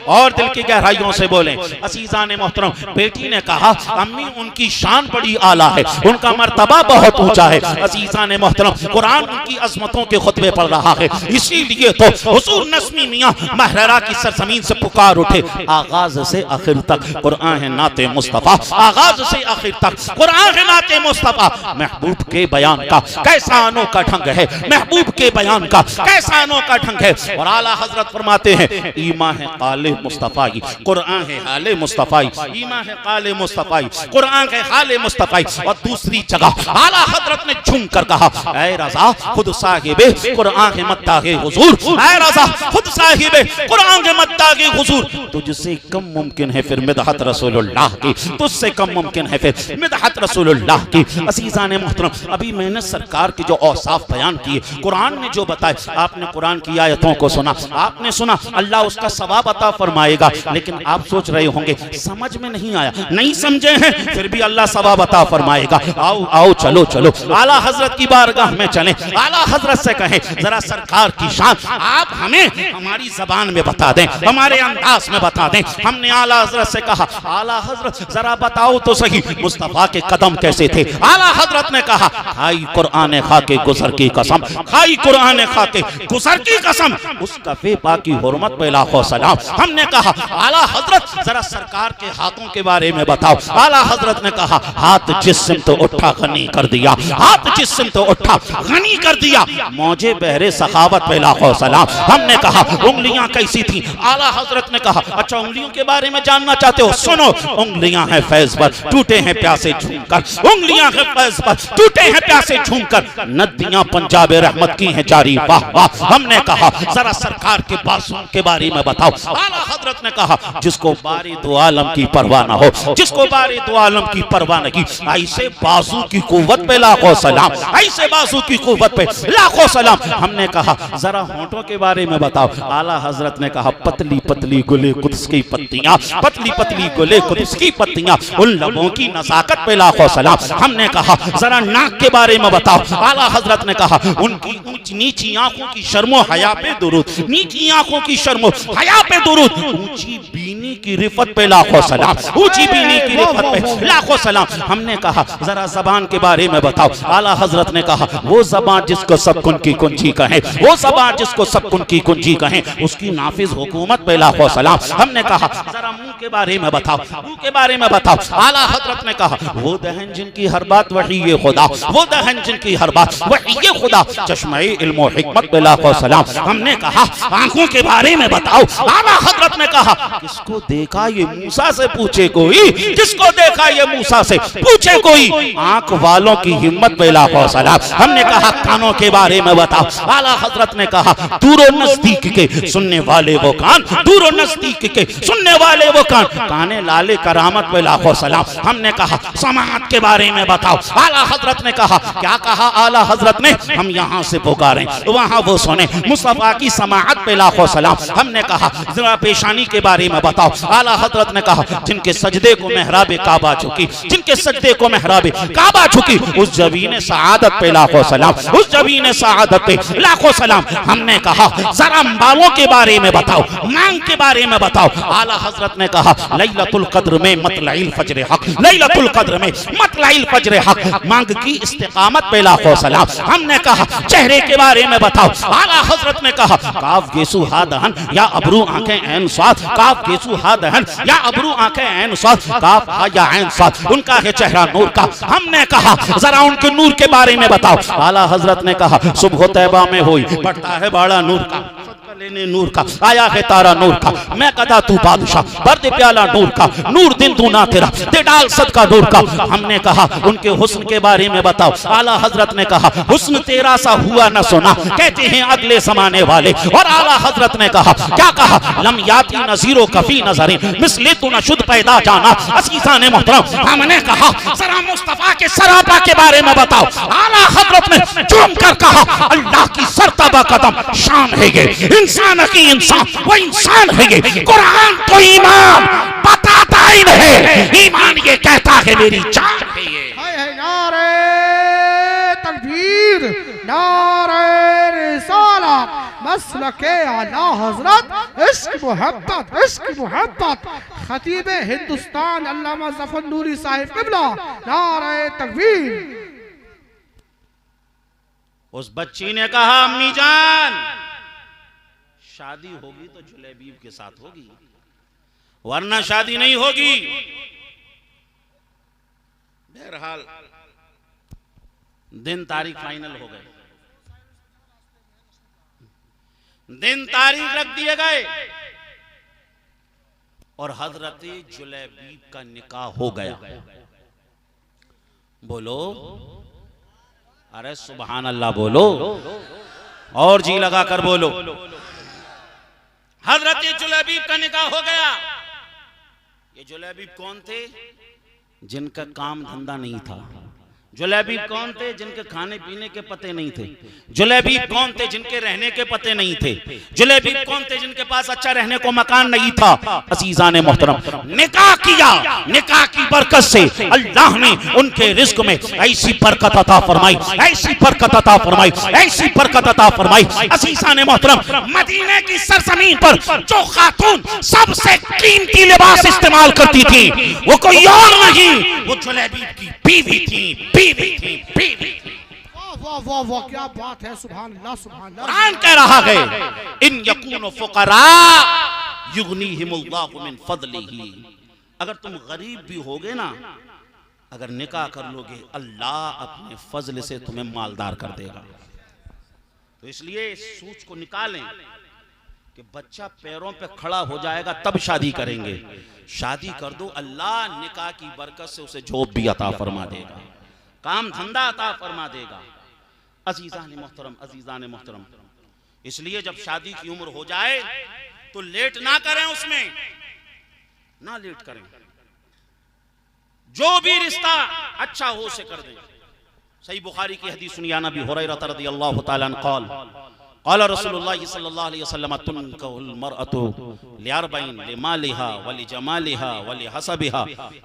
और दिल की गहराइयों से बोलें। अजीज़ान मोहतरम, बेटी ने कहा, अम्मी उनकी शान बड़ी आला है, उनका मर्तबा बहुत ऊंचा है। अजीज़ान मोहतरम, कुरान उनकी अजमतों के खुतबे पढ़ रहा है, इसीलिए तो हुजूर नस्मी मियां महररा की सरजमीन से पुकार उठे, आगाज से आखिर तक कुरान है नाते मुस्तफा, आगाज से आखिर तक कुरान है नाते मुस्तफा। महबूब के बयान का कैसा अनोखा ढंग है, महबूब के बयान का कैसा अनोखा ढंग है। और आला हजरत फरमाते हैं ईमा है काले मुस्तफाई, कुरान है हाले मुस्तफाई। ईमा है काले मुस्तफाई, कुरान है हाले मुस्तफाई। और दूसरी जगह आला हजरत ने झूम कर कहा, ऐ रज़ा खुद साहिबे कुरान के मत्तागे हुजूर, ऐ रज़ा खुद साहिबे कुरान के मत्तागे हुजूर, तुझसे कम मुमकिन है फिर मिदहत रसूलुल्लाह की, तुझसे कम मुमकिन है फिर मिदहत रसूलुल्लाह की। अज़ीज़ान मोहतरम, अभी मैंने सरकार के जो औसाफ बयान किए, कुरान ने जो बताए, आपने कुरान की आयतों को सुना, आपने सुना, अल्लाह उसका सवाब अता फरमाएगा। लेकिन आप सोच रहे होंगे समझ में नहीं आया, नहीं समझे हैं, फिर भी अल्लाह सवाब अता फरमाएगा। आओ आओ चलो चलो आला हजरत की बारगाह में चलें, आला हजरत से कहें जरा सरकार की शान आप हमें हमारी जबान में बता दें, हमारे अंदाज में बता दें। हमने आला हजरत से कहा, आला हजरत जरा बताओ तो सही मुस्तफा के कदम कैसे थे। आला हजरत ने कहा, खाई कुरान खा के गुजर की कसम, खाई कुरान खा के गुजर की कसम, उसका बेपा की हुर्मत पे लाखों सलाम। हमने कहा, आला हजरत जरा सरकार के हाथों के बारे में बताओ। आला हजरत ने कहा, हाथ जिस्म तो उठा गनी कर दिया, हाथ जिस्म तो उठा गनी कर दिया, मौजे बहरे सखावत पे लाखों सलाम। हमने कहा, उंगलियां कैसी थी। आला हजरत ने कहा, अच्छा उंगलियों के बारे में जानना चाहते हो, सुनो, उंगलियां हैं फैज पर टूटे हैं प्यासे झूमकर, उंगलियां हैं फैज पर टूटे हैं प्यासे झूमकर, नदियां पंजाब रहमत की हैं जारी, वाह वाह। हमने कहा, जरा सरकार के बाजुओं के बारे में बताओ। आला हजरत ने कहा, जिसको बारी दो आलम की परवाह न हो, जिसको बारी दो आलम की परवाह नहीं, ऐसे बाजू की कुव्वत पे लाखों सलाम, ऐसे बाजू की कुव्वत पे लाखों सलाम। हमने कहा, जरा होंठों के बारे में बताओ। आला हजरत ने कहा, पतली पतली गुले कुद्स की पत्तियां, पतली पतली गुले कुद्स की पत्तियां, उन लबों की नज़ाकत पे लाखों सलाम। हमने कहा, जरा नाक के बारे में बताओ। आला हजरत ने कहा, उनकी ऊंची नीची आंखों की शर्मो हया पे दुरूद, नीची आंखों की शर्मो हया पे दुरूद, ऊंची बीनी की रिफत पे लाखों सलाम, ऊंची बीनी की रिफत पे लाखों सलाम। हमने कहा, जरा जबान के बारे में बताओ। आला हजरत ने कहा, वो जबान जिसको सब कुन की कुंजी कहें, वो जबान जिसको सब कुन की कुंजी कहें, उसकी नाफिज हुकूमत पे लाखों सलाम। हमने कहा, जरा मुंह के बारे में बताओ, मुंह के बारे में बताओ। आला हजरत ने कहा, वो दहन जिनकी हर बात वही ये खुदा, वो दहन जिनकी हर बात वही ये खुदा, चश्मे इल्म व हिकमत पे लाखों सलाम। हमने कहा, आंखों के बारे में बताओ। आला हजरत ने कहा, किसको देखा ये मूसा से पूछे कोई, किसको देखा ये मूसा से पूछे कोई, आंख वालों की हिम्मत पे लाखों सलाम। हमने कहा, कानों के बारे में बताओ। आला हजरत ने कहा, दूरो नजदीक के सुनने वाले वो कान, दूरो नजदीक के सुनने वाले वो कान, काने लाले करामत पे लाखों सलाम। हमने कहा, समाअत के बारे में बताओ। आला हजरत ने कहा, क्या कहा आला हजरत ने, हम यहाँ से पुकारें वहाँ वो सुने, मुस्तफा की समाअत पे लाखों सलाम। हमने कहा, जरा पेशानी के बारे में बताओ। आला हजरत ने कहा, जिनके सजदे को मेहराबे काबा झुकी, जिनके सजदे को मेहराबे काबा झुकी, उस जबीने सआदत पे लाखों सलाम, उस जबीने सआदत पे लाखों सलाम। हमने कहा, जरा बालों के बारे में बताओ, मांग के बारे में बताओ। आला हजरत ने कहा, लैलतुल कद्र में मतलइल फज्र हक, लैलतुल कद्र में मतलइल फज्र हक, मांग की इस्तिकामत पे लाखों सलाम। हमने कहा, चेहरे के बारे में बताओ। आला हजरत ने कहा, काफ गेसु हा दहन या अबरू आंखें ऐन स्वाद, काफ गेसु हा दहन या अबरू आंखें ऐन स्वाद, काफ हा या ऐन स्वाद, उनका है चेहरा नूर का। हमने कहा, जरा उनके नूर के बारे में बताओ। आला हजरत ने कहा, सुबह तैबा में हुई बढ़ता है बाड़ा नूर का, लेने नूर का, आया है तारा नूर का, मैं कदा तू बादशाह, बर्द प्याला नूर का, नूर दिन तू ना तेरा, दे डाल सदका नूर का। हमने कहा, उनके हुस्न के बारे में बताओ। आला हजरत ने कहा, हुस्न तेरा सा हुआ न सुना, कहते हैं अगले जमाने वाले। और आला हजरत ने कहा, क्या कहा, लम याती नजीरो कफी नजरे मिसले तू न शुद्ध पैदा जाना। असीसा ने मोहतरम, हमने कहा, जरा मुस्तफा के सरापा के बारे में बताओ। आला हजरत ने झूम कर कहा, अल्लाह की सरतबा कदम शान है ये, इंसान की इंसान वो इंसान है ये। कुरान तो ईमान बताता ही नहीं, ईमान ये कहता है मेरी जान है ये। नारे तकबीर, नारे रिसालत, मसलके आला हजरत, इश्क मोहब्बत, इश्क मोहब्बत। खतीब हिंदुस्तान अल्लामा ज़फ़र नूरी साहिब क़िबला, नारे तकबीर। उस बच्ची ने कहा, अम्मी जान शादी होगी तो जुलेबीब के साथ होगी, वरना शादी नहीं होगी। बहरहाल दिन तारीख फाइनल हो गए। दिन तारीख रख दिए गए और हजरत जुलैबीब का निकाह हो गया। बोलो, अरे सुभान अल्लाह बोलो, और जी लगा कर बोलो। हजरत जुलैबीब का निकाह हो गया। ये जुलैबीब कौन थे? जिनका काम धंधा नहीं था। जुलैबीब कौन थे? जिनके खाने पीने के पते नहीं थे। जुलैबीब कौन थे? जिनके रहने के पते नहीं थे। जुलैबीब कौन थे? जिनके पास अच्छा रहने को मकान नहीं था। अजीजान मोहतरम, निकाह किया, निकाह की बरकत से अल्लाह ने उनके रिज्क में ऐसी बरकत अता फरमाई, ऐसी बरकत अता फरमाई, ऐसी बरकत अता फरमाई। अजीजान मोहतरम, मदीने की सरजमीन पर जो खातून सबसे कीमती लिबास इस्तेमाल करती थी वो कोई और नहीं, वो जुलैबीब की बीवी थी। वाह वाह वाह, क्या बात है, सुभान अल्लाह सुभान अल्लाह। कुरान कह रहा है इन यकूनु फुकरा युगनीहिमुल्लाहु मिन फदलिही। अगर तुम गरीब भी होगे ना, अगर निकाह कर लोगे, अल्लाह अपने फजल से तुम्हें मालदार कर देगा। तो इसलिए इस सूच को निकालें कि बच्चा पैरों पे खड़ा हो जाएगा तब शादी करेंगे। शादी कर दो, अल्लाह निकाह की बरकत से उसे जॉब भी अता फरमा देगा, काम धंधा अता फरमा देगा। अजीजान मोहतरम, अजीजान मोहतरम, इसलिए जब शादी की उम्र हो जाए तो लेट ना करें, उसमें ना लेट करें। जो भी रिश्ता अच्छा हो उसे कर दें। सही बुखारी की हदीस सुनिया नबी हुरैरा रज़ियल्लाहु तआला अन्हु क़ाल क़ाल रसूलुल्लाह सल्लल्लाहु अलैहि वसल्लम तुनकाहुल मरअतु लिअरबईन लिमालिहा वलिजमालिहा वलिहसबिहा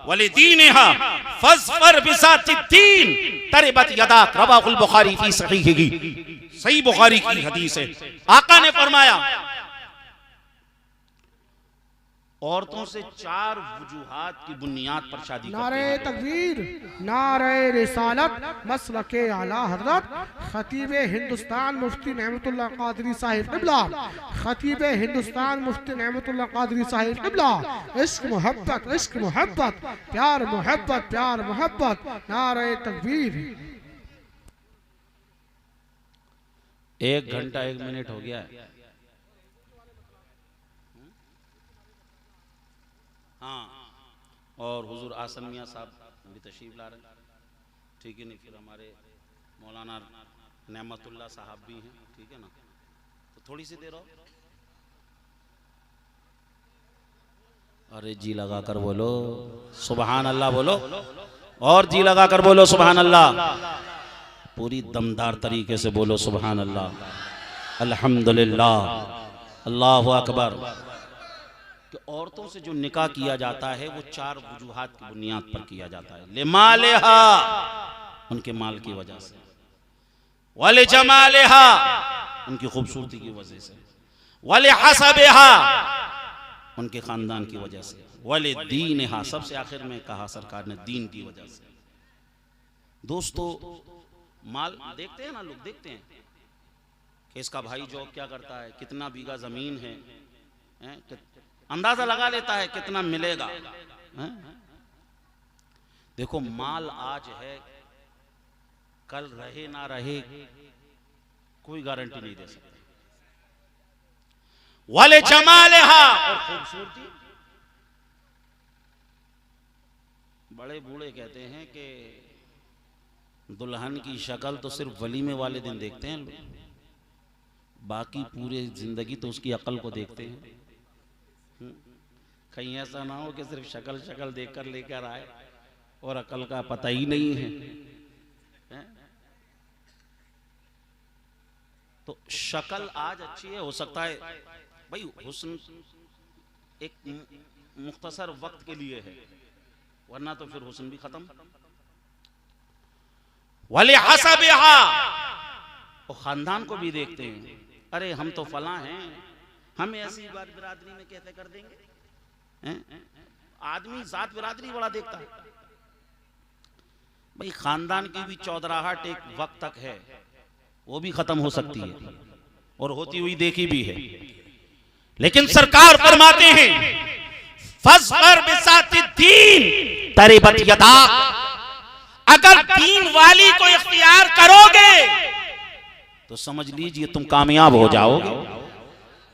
वलिदीनिहा फज़फर बिज़ातिद्दीन तरिबत यदाक। रवाहुल बुखारी फी सहीहिही। सही बुखारी की हदीस है। आका ने फरमाया औरतों से 4 वजूहात की बुनियाद पर शादी करते हैं। नारे तकबीर, नारे रिसालत, मसलके आला हजरत खतीब हिंदुस्तान मुफ्ती नेमतुल्लाह कादरी साहिब क़िबला, खतीब हिंदुस्तान मुफ्ती नेमतुल्लाह कादरी साहिब क़िबला। इश्क मोहब्बत, इश्क मोहब्बत, प्यार मोहब्बत, प्यार मोहब्बत। नारे तकबीर। 1 घंटा 1 मिनट हो गया है। हाँ, और हुजूर आसन मियाँ साहब भी तशरीफ ला रहे हैं, ठीक है नहीं? फिर हमारे मौलाना नेमतुल्लाह साहब भी हैं, ठीक है ना? तो थोड़ी सी देर और। अरे जी लगा कर बोलो सुभान अल्लाह, बोलो और जी लगा कर बोलो सुभान अल्लाह। पूरी दमदार तरीके से बोलो सुभान अल्लाह, अल्हम्दुलिल्लाह, अल्लाहु अकबर। कि औरतों से जो निकाह किया जाता है वो 4 वजूहात की बुनियाद पर किया जाता है। लिमालिहा, उनके माल की वजह से, वलिजमालिहा, उनकी खूबसूरती की वजह से, वलिहसबिहा, उनके खानदान की वजह से, वलिदीनिहा, सबसे आखिर में कहा सरकार ने दीन की वजह से। दोस्तों, माल देखते हैं ना, लोग देखते हैं कि इसका भाई जॉब क्या करता है, कितना बीघा जमीन है, अंदाजा लगा लेता है कितना मिलेगा। देखो, माल आज है, कल रहे ना रहे कोई गारंटी नहीं दे सकता। वाले जमालेहा, और खूबसूरती। बड़े बूढ़े कहते हैं कि दुल्हन की शक्ल तो सिर्फ वलीमे वाले दिन देखते हैं लोग, बाकी पूरे जिंदगी तो उसकी अकल को देखते हैं। कहीं ऐसा ना हो कि सिर्फ शक्ल देखकर लेकर आए और अकल का पता ही नहीं है। तो शक्ल आज अच्छी है, हो सकता है भाई हुस्न एक मुख्तसर वक्त के लिए है, वरना तो फिर हुस्न भी खत्म। वाले हसबिहा, और खानदान को भी देखते हैं। अरे हम तो फला हैं, हम ऐसी बात बिरादरी में कैसे कर देंगे? आदमी जात बिरादरी बड़ा देखता है भाई। खानदान की भी चौधराहट एक वक्त तक है, वो भी खत्म हो सकती है और होती हुई देखी भी है। लेकिन सरकार फरमाते हैं फज़फर बिज़ातिद्दीन तरिबत यदा, अगर दीन वाली को इख्तियार करोगे तो समझ लीजिए तुम कामयाब हो जाओगे।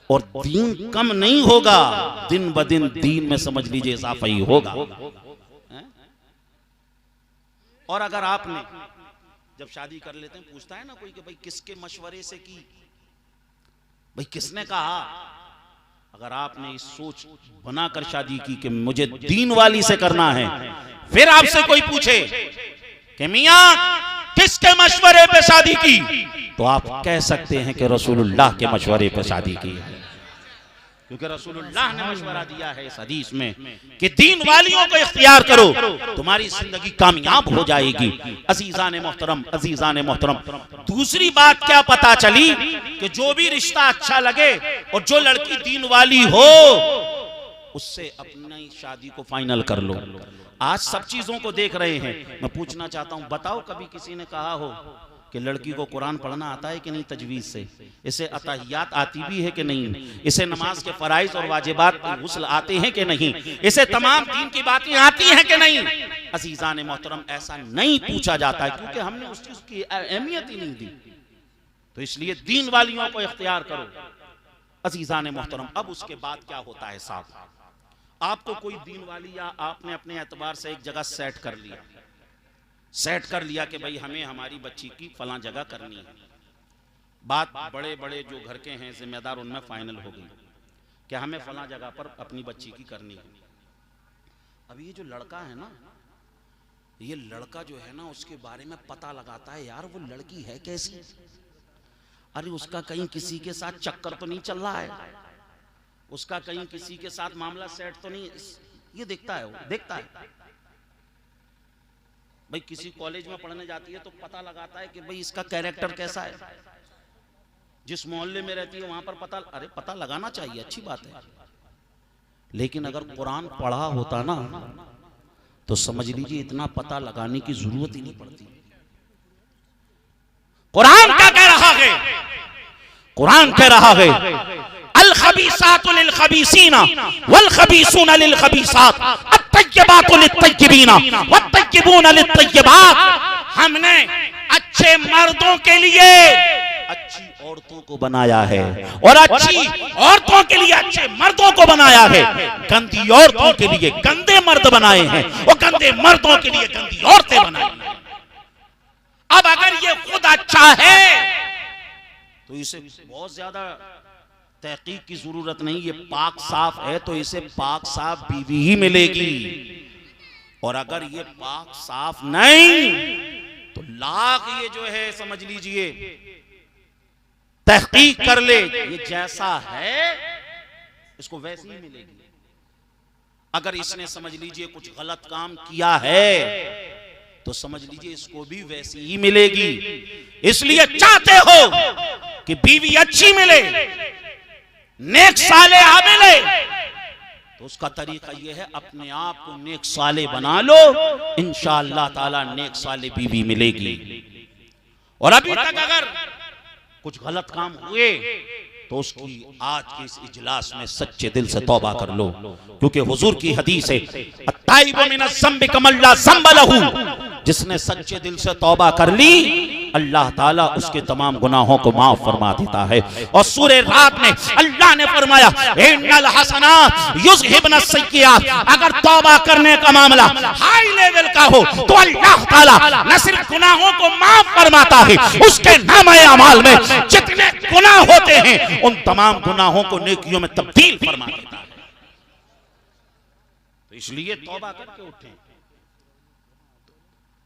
और दीन कम नहीं होगा, दिन ब दिन दीन में समझ लीजिए इजाफा ही होगा। और अगर आपने जब शादी कर लेते हैं, पूछता है ना कोई कि भाई किसके मशवरे से की, भाई किसने कहा, अगर आपने इस सोच बनाकर शादी की कि मुझे दीन वाली से करना है, फिर आपसे कोई पूछे कि मियां किसके मशवरे पे शादी की, तो आप कह सकते हैं कि रसूलुल्लाह के मशवरे पे शादी की है, क्योंकि रसूलुल्लाह ने मशवरा दिया है इस हदीस में कि दीन वालियों को इख्तियार करो, तुम्हारी जिंदगी कामयाब हो जाएगी। अजीजान मोहतरम, दूसरी बात क्या पता चली कि जो भी रिश्ता अच्छा लगे और जो लड़की दीन वाली हो उससे अपनी शादी को फाइनल कर लो। आज सब चीजों को देख रहे हैं। मैं पूछना चाहता हूं, बताओ कभी किसी ने कहा हो कि लड़की को कुरान पढ़ना आता है कि नहीं तजवीज से, इसे अताहियात आती भी है कि नहीं, इसे नमाज के फराइज और वाजिबात गुस्ल आते हैं कि नहीं, इसे तमाम दीन की बातें आती हैं कि नहीं। अजीजान मोहतरम, ऐसा नहीं पूछा जाता है क्योंकि हमने उस चीज की अहमियत ही नहीं दी। तो इसलिए दीन वालियों को इख्तियार करो। अजीजान मोहतरम, अब उसके बाद क्या होता है साहब, आपको कोई दीन वाली या आपने अपने एतबार से एक जगह सेट कर लिया कि भाई हमें हमारी बच्ची की फलां जगह करनी है। बात बड़े बड़े जो घर के हैं जिम्मेदार उनमें फाइनल हो गई कि हमें फलां जगह पर अपनी बच्ची की करनी है। अब ये जो लड़का है ना, ये लड़का जो है ना, उसके बारे में पता लगाता है, यार वो लड़की है कैसी, अरे उसका कहीं किसी के साथ चक्कर तो नहीं चल रहा है, उसका कहीं किसी के साथ मामला सेट तो नहीं, ये देखता है, वो देखता है। भाई किसी कॉलेज में पढ़ने जाती है तो पता लगाता है कि भाई इसका कैरेक्टर कैसा है, जिस मोहल्ले में रहती है वहां पर पता लगाना चाहिए, अच्छी बात है। लेकिन अगर कुरान पढ़ा होता ना तो समझ लीजिए इतना पता लगाने की जरूरत ही नहीं पड़ती। कुरान क्या कह रहा है, कुरान कह रहा है अल खबीसातु लिल खबीसीना वल खबीसूना लिल खबीसात अत्तय्यबातु लित तय्यबीना वत्तय्यबूना लित तय्यबात। हमने अच्छे मर्दों के लिए अच्छी औरतों को बनाया है और अच्छी औरतों के लिए अच्छे मर्दों को बनाया है, गंदी औरतों के लिए गंदे मर्द बनाए हैं और गंदे मर्दों के लिए गंदी औरतें बनाई हैं। अब अगर ये खुद अच्छा है तो इसे बहुत ज्यादा तहकीक की जरूरत नहीं, ये पाक साफ है तो इसे पाक साफ बीवी ही मिलेगी। और अगर ये पाक साफ नहीं तो लाख ये जो है समझ लीजिए तहकीक कर ले, ये जैसा है इसको वैसी ही मिलेगी। अगर इसने समझ लीजिए कुछ गलत काम किया है तो समझ लीजिए इसको भी वैसी ही मिलेगी। इसलिए चाहते हो कि बीवी अच्छी मिले, नेक सालेहा मिले, तो उसका तरीका यह है अपने आप को नेक साले बना लो, इंशाअल्लाह ताला नेक साले बीवी मिलेगी। और अभी तक अगर कुछ गलत काम हुए तो उसकी आज के इस इजलास में सच्चे दिल से तौबा कर लो, क्योंकि हुजूर की हदीस है अत्ताइबु मिनज़ ज़म्बि कमल्ला ज़म्ब लहू, जिसने सच्चे दिल से तौबा कर ली अल्लाह ताला उसके तमाम गुनाहों को माफ फरमा देता है। और सूरह रात में अल्लाह ने फरमाया इन्नल हसनात युज़हिबन सय्यिआत, अगर तौबा करने का मामला हाई लेवल का हो तो अल्लाह ताला न सिर्फ गुनाहों को माफ फरमाता है, उसके नामे अमाल में जितने गुनाह होते हैं उन तमाम गुनाहों को नेकियों में तब्दील फरमा देता है। तो इसलिए तौबा करके उठें।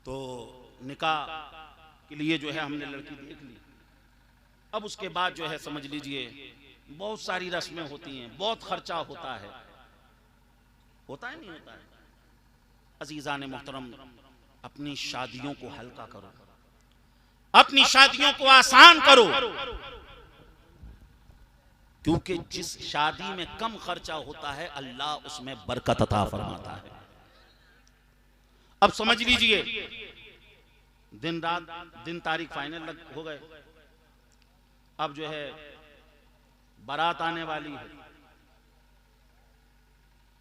तो निकाह के लिए जो है हमने लड़की देख ली, अब उसके बाद जो है समझ लीजिए बहुत सारी रस्में होती हैं, बहुत खर्चा होता है नहीं होता है। अजीजान मोहतरम, अपनी शादियों को हल्का करो, अपनी शादियों को आसान करो, क्योंकि जिस शादी में कम खर्चा होता है अल्लाह उसमें बरकत अता फरमाता है। अब समझ लीजिए दिन तारीख फाइनल हो गए, अब जो है बारात आने वाली है,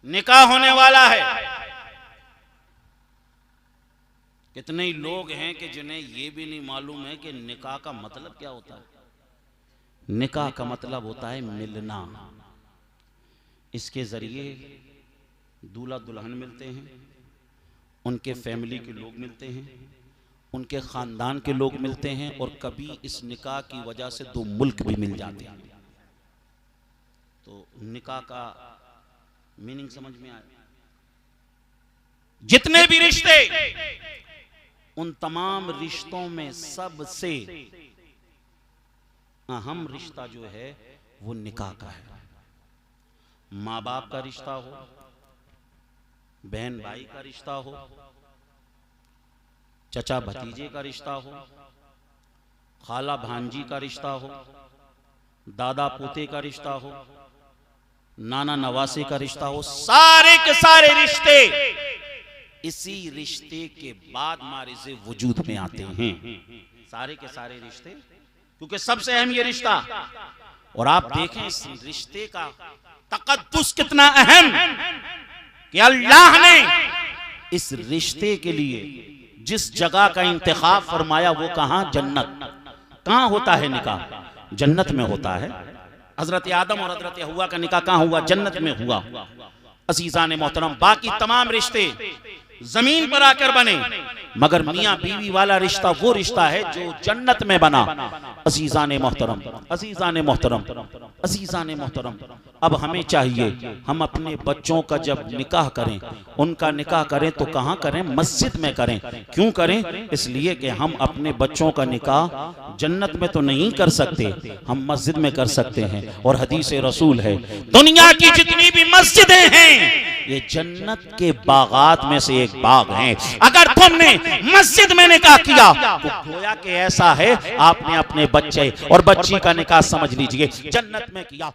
निकाह होने वाला है। कितने लोग हैं कि जिन्हें यह भी नहीं मालूम है कि निकाह का मतलब क्या होता है। निकाह का मतलब होता है मिलना। इसके जरिए दूल्हा दुल्हन मिलते हैं, उनके फैमिली के लोग मिलते हैं, उनके खानदान के लोग मिलते हैं, और कभी इस निकाह की वजह से दो मुल्क भी मिल जाते हैं। तो निकाह का मीनिंग समझ में आया? जितने भी रिश्ते, उन तमाम रिश्तों में सबसे अहम रिश्ता जो है वो निकाह का है। माँ बाप का रिश्ता हो, बहन भाई का रिश्ता हो, चचा भतीजे का रिश्ता हो, खाला भांजी का रिश्ता हो, दादा पोते का रिश्ता हो, नाना नवासे का रिश्ता हो, सारे के सारे रिश्ते इसी रिश्ते के बाद मारिज़े वजूद में आते हैं। सारे के सारे रिश्ते, क्योंकि सबसे अहम ये रिश्ता। और आप देखें इस रिश्ते का तकद्दुस कितना अहम, कि अल्लाह ने इस रिश्ते के लिए जिस जगह का इंतखाब फरमाया वो कहां? जन्नत। कहां होता है निकाह? जन्नत में होता है। हजरत आदम और हजरत हव्वा का निकाह कहां हुआ? जन्नत में हुआ। अजीजान मोहतरम, बाकी तमाम रिश्ते जमीन पर आकर बने, मगर मियां बीवी वाला रिश्ता वो रिश्ता है जो जन्नत में बना। अजीजान मोहतरम, अजीजान मोहतरम, अजीजान मोहतरम, अब हमें चाहिए हम अपने बच्चों का जब निकाह करें, उनका निकाह करें तो कहां करें? मस्जिद में करें। क्यों करें? इसलिए कि हम अपने बच्चों का निकाह जन्नत में तो नहीं कर सकते, हम मस्जिद में कर सकते हैं। और हदीस रसूल है, दुनिया की जितनी भी मस्जिदें हैं ये जन्नत के बागात में से एक बाग हैं। अगर तुमने मस्जिद में निकाह किया तो गोया कि ऐसा है आपने अपने बच्चे और बच्ची का निकाह समझ लीजिए जन्नत में किया।